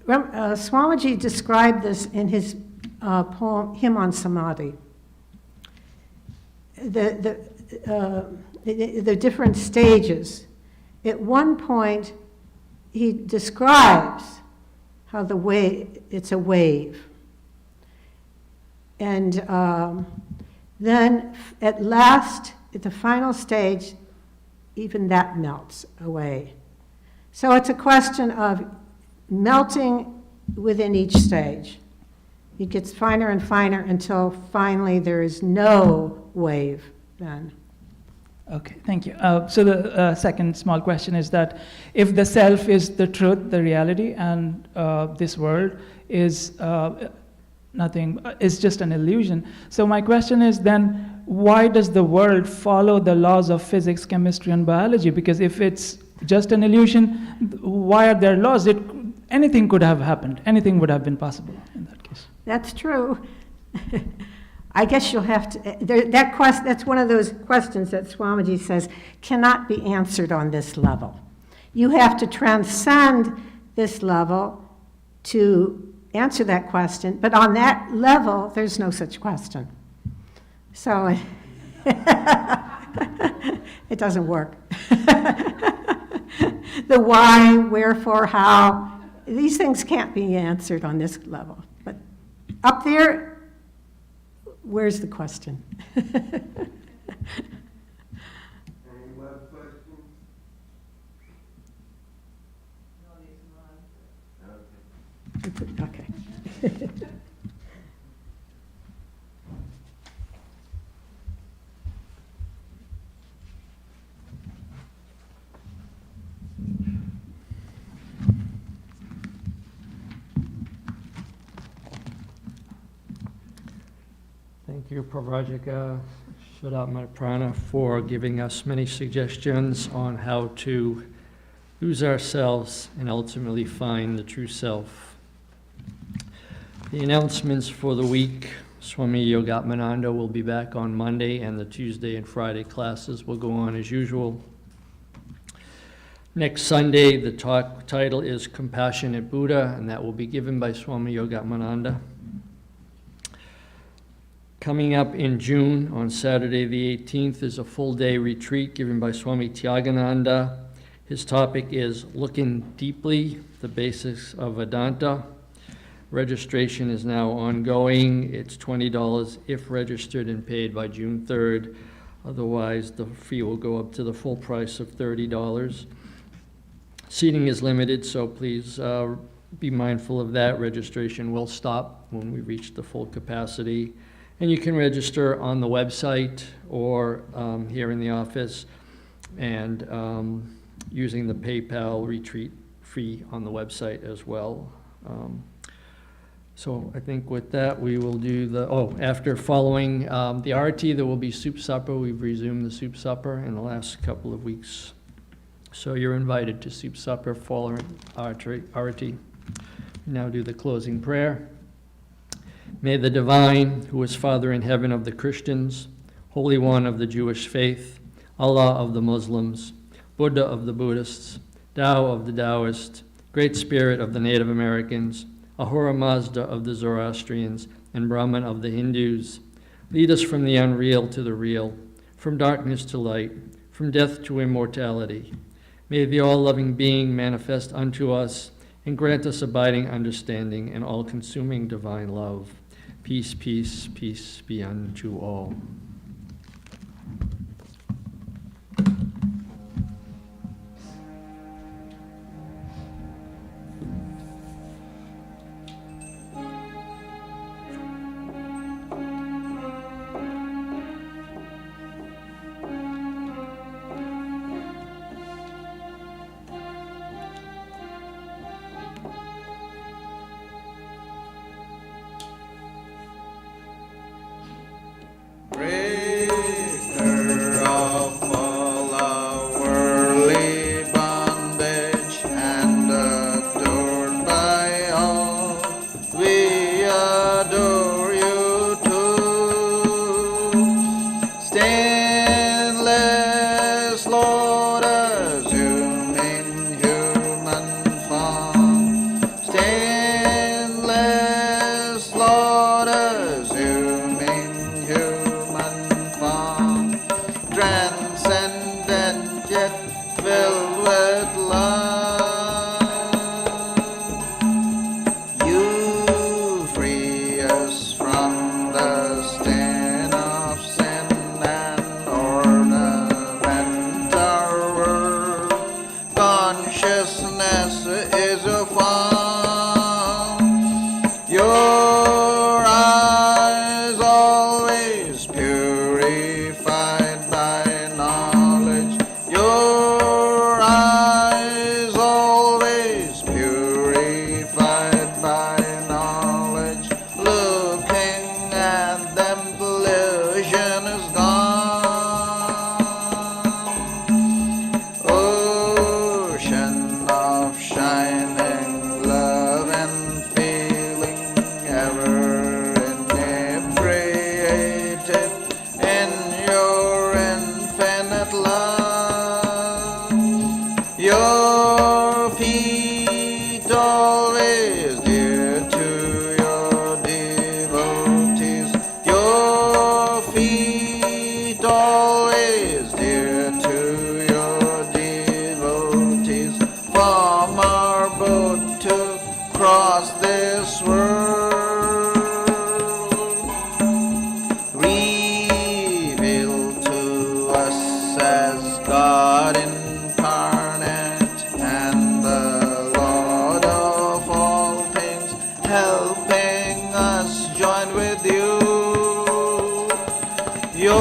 Swamiji described this in his poem, Hymn on Samadhi. The different stages. At one point, he describes how the wave, it's a wave. And then at last, at the final stage, even that melts away. So it's a question of melting within each stage. It gets finer and finer until finally there is no wave then. Okay, thank you. So the second small question is that if the self is the truth, the reality, and this world is nothing, is just an illusion. So my question is then, why does the world follow the laws of physics, chemistry, and biology? Because if it's just an illusion, why are there laws? Anything could have happened. Anything would have been possible in that case. That's true. I guess you'll have to, that's one of those questions that Swamiji says cannot be answered on this level. You have to transcend this level to answer that question, but on that level, there's no such question. So it doesn't work. The why, wherefore, how, these things can't be answered on this level. But up there, where's the question? Any web questions? Okay. Thank you, Pravrajika, Shuddhatmaprana, for giving us many suggestions on how to lose ourselves and ultimately find the true self. The announcements for the week: Swami Yogatmananda will be back on Monday, and the Tuesday and Friday classes will go on as usual. Next Sunday, the talk title is Compassionate Buddha, and that will be given by Swami Yogatmananda. Coming up in June, on Saturday the 18th, is a full-day retreat given by Swami Tyagananda. His topic is Looking Deeply, the Basics of Vedanta. Registration is now ongoing. It's $20 if registered and paid by June 3rd. Otherwise, the fee will go up to the full price of $30. Seating is limited, so please be mindful of that. Registration will stop when we reach the full capacity. And you can register on the website or here in the office, and using the PayPal retreat fee on the website as well. So I think with that, we will do after following the arati, there will be soup supper. We've resumed the soup supper in the last couple of weeks. So you're invited to soup supper following arati. We now do the closing prayer. May the Divine, who is Father in heaven of the Christians, Holy One of the Jewish faith, Allah of the Muslims, Buddha of the Buddhists, Tao of the Taoists, Great Spirit of the Native Americans, Ahura Mazda of the Zoroastrians, and Brahman of the Hindus, lead us from the unreal to the real, from darkness to light, from death to immortality. May the all-loving being manifest unto us and grant us abiding understanding and all-consuming divine love. Peace, peace, peace be unto all. Pray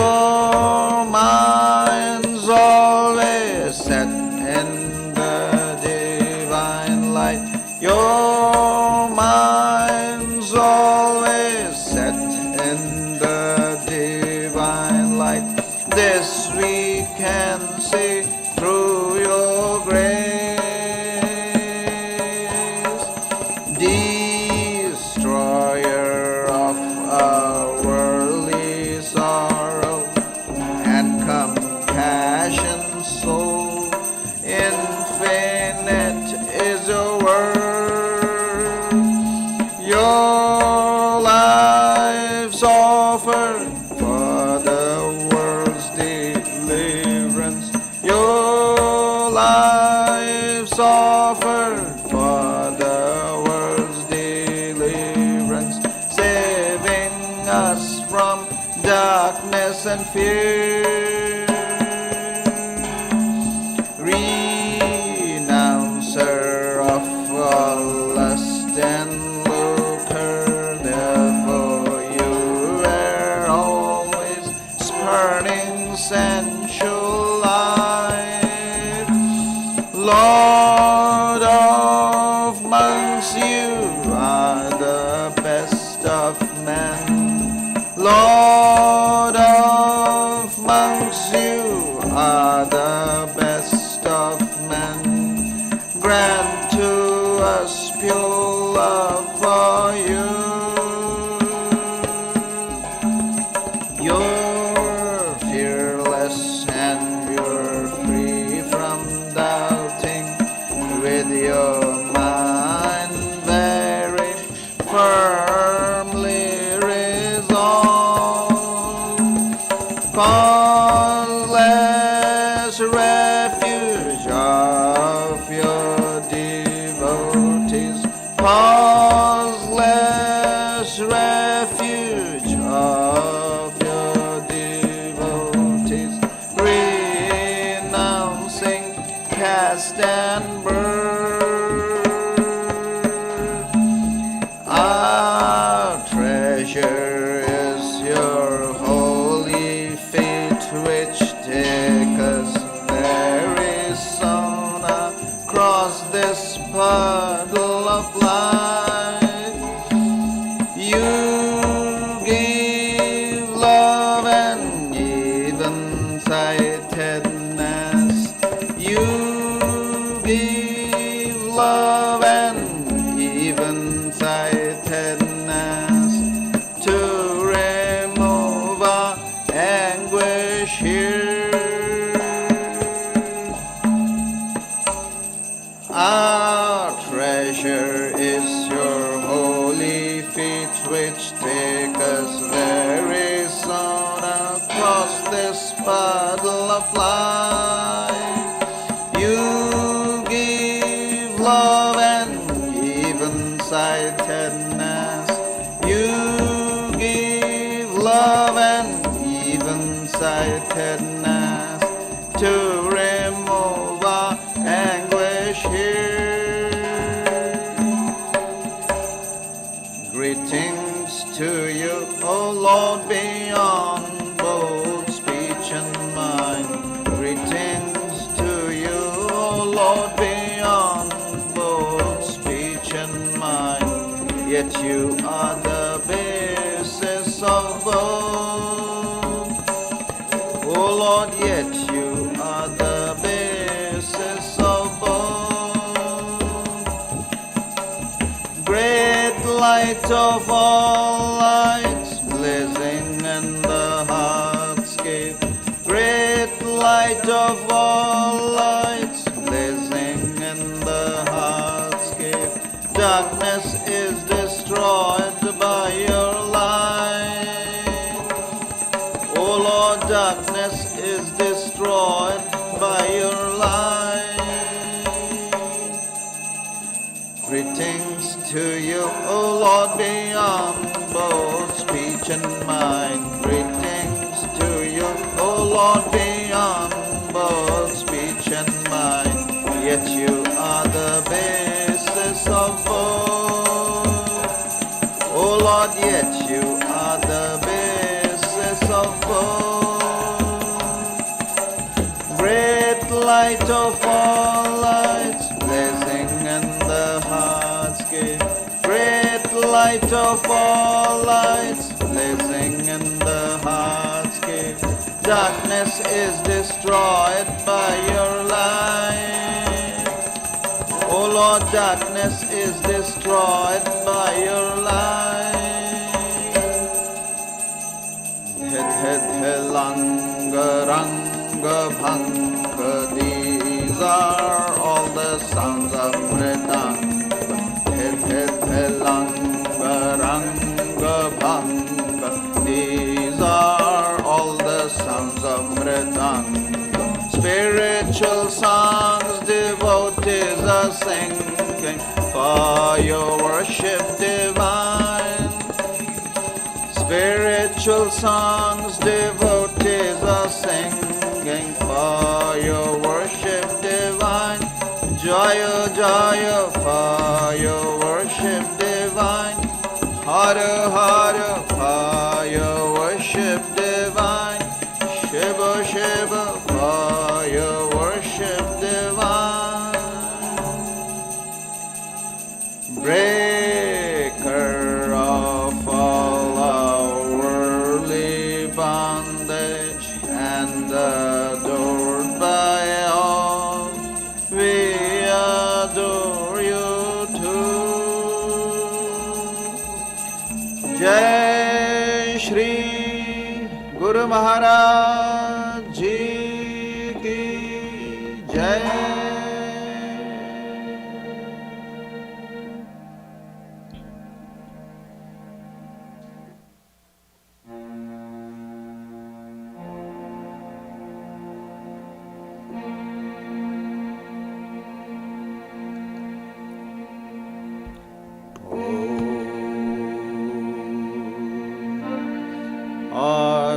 Your mind's always set in the divine light. Your mind's always set in the divine light. This we can see through your grace, destroyer of our worldly sorrow and compassion. So infinite is your word. Your life's offered for the world's deliverance. Your life's offered for the world's deliverance, saving us from darkness and fear. Renouncer of all lust and lucre, therefore you were always spurning sensual life. Lord of monks, you are the best of men. Lord of monks, you are the best of men. Grant to us pure love for you. You're fearless and you're free from doubting, with your mind very firmly resolved. Causeless refuge of your devotees, causeless refuge of your devotees, renouncing caste and birth. Our treasure is your holy feet, which take us very soon across this puddle of light. You give love and even-sightedness. You give love and even-sightedness to remove our anguish here. Our treasure is your holy feet, which take us very soon across this puddle of light. You give love and even-sightedness. You give love and even-sightedness to remove our anguish here. Greetings to you, O Lord, beyond both speech and mind. Greetings to you, O Lord, beyond both speech and mind. Yet you are the basis of both. O Lord, yet you are the basis of both. Great light of all lights, blazing in the heartscape. Great light of all lights, blazing in the heartscape. Darkness is destroyed by your light. O Lord, darkness is destroyed by your light. Greetings to you, O Lord, beyond both speech and mind. Greetings to you, O Lord, beyond both speech and mind. Yet you are the basis of both. O Lord, yet you are the basis of both. light of all lights, blazing in the heartscape. Great light of all lights, blazing in the heartscape. Darkness is destroyed by your light. O Lord, darkness is destroyed by your light. Hit, hit, hilanga, ranga, bhanga. These are all the sounds of Vedanta. Hit, hit, hilanga, ranga, bhanga. These are all the sounds of Vedanta. Spiritual songs devotees are singing for your worship divine. Spiritual songs devotees are singing for your worship divine. Jaya Jaya for your worship divine. Hara Hara for your worship divine. Shiva Shiva for your worship divine. Breaker of all our worldly bondage and adored by all, we adore you too. Jai Shri Guru Maharaj Ji Ki Jai.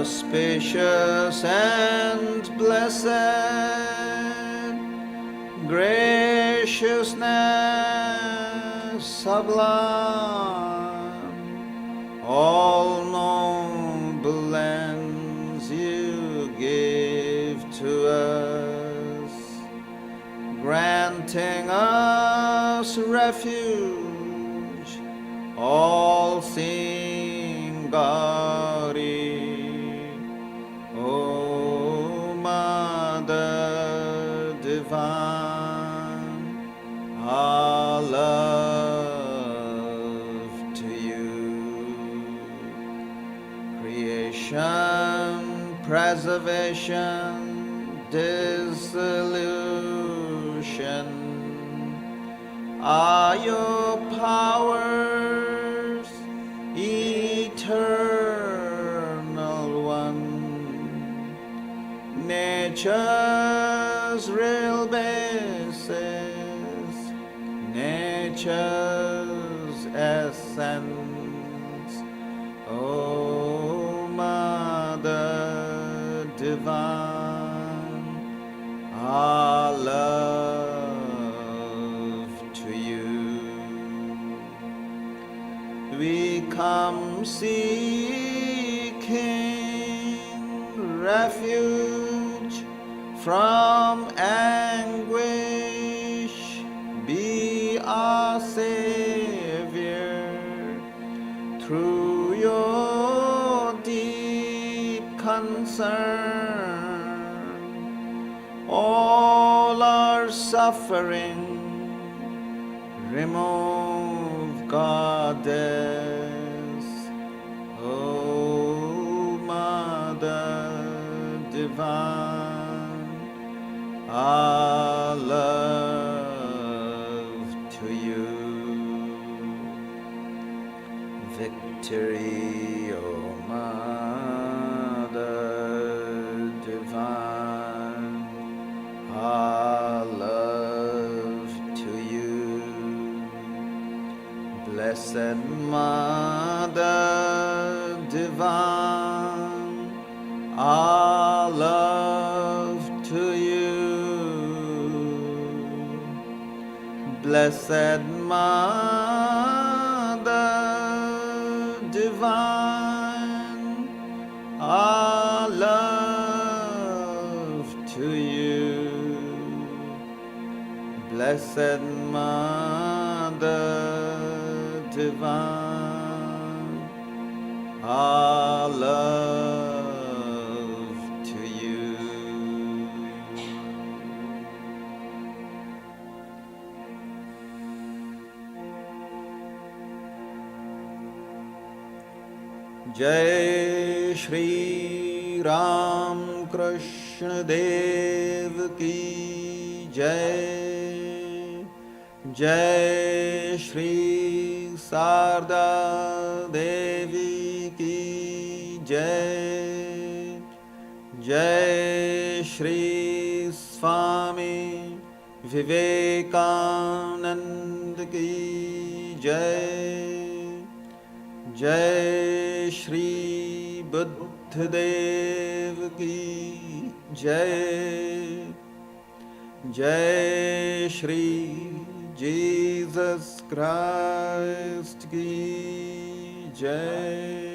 Auspicious and blessed, graciousness sublime, all noble ends you give to us, granting us refuge, all-seeing Gauri. O Mother Divine, our love to you. Creation, preservation, dissolution are your powers, eternal one. Nature's real basis, nature's essence. O Mother Divine, our love to you. We come seeking refuge from anguish. Be our Savior through your deep concern. All our suffering remove, Goddess. O Mother Divine, our love to you. Victory, O Mother Divine, our love to you. Blessed Mother Divine, our love to you. Blessed Mother Divine, our love to you. Blessed Mother Divine, our love to you. Jai Shri Ram Krishna Dev Ki Jai, Jai Shri Sarda Devi Ki Jai, Jai Shri Swami Vivekananda Ki Jai, Jai Shri Buddhadev Ki Jai, Jai Shri Jesus Christ Ki Jai.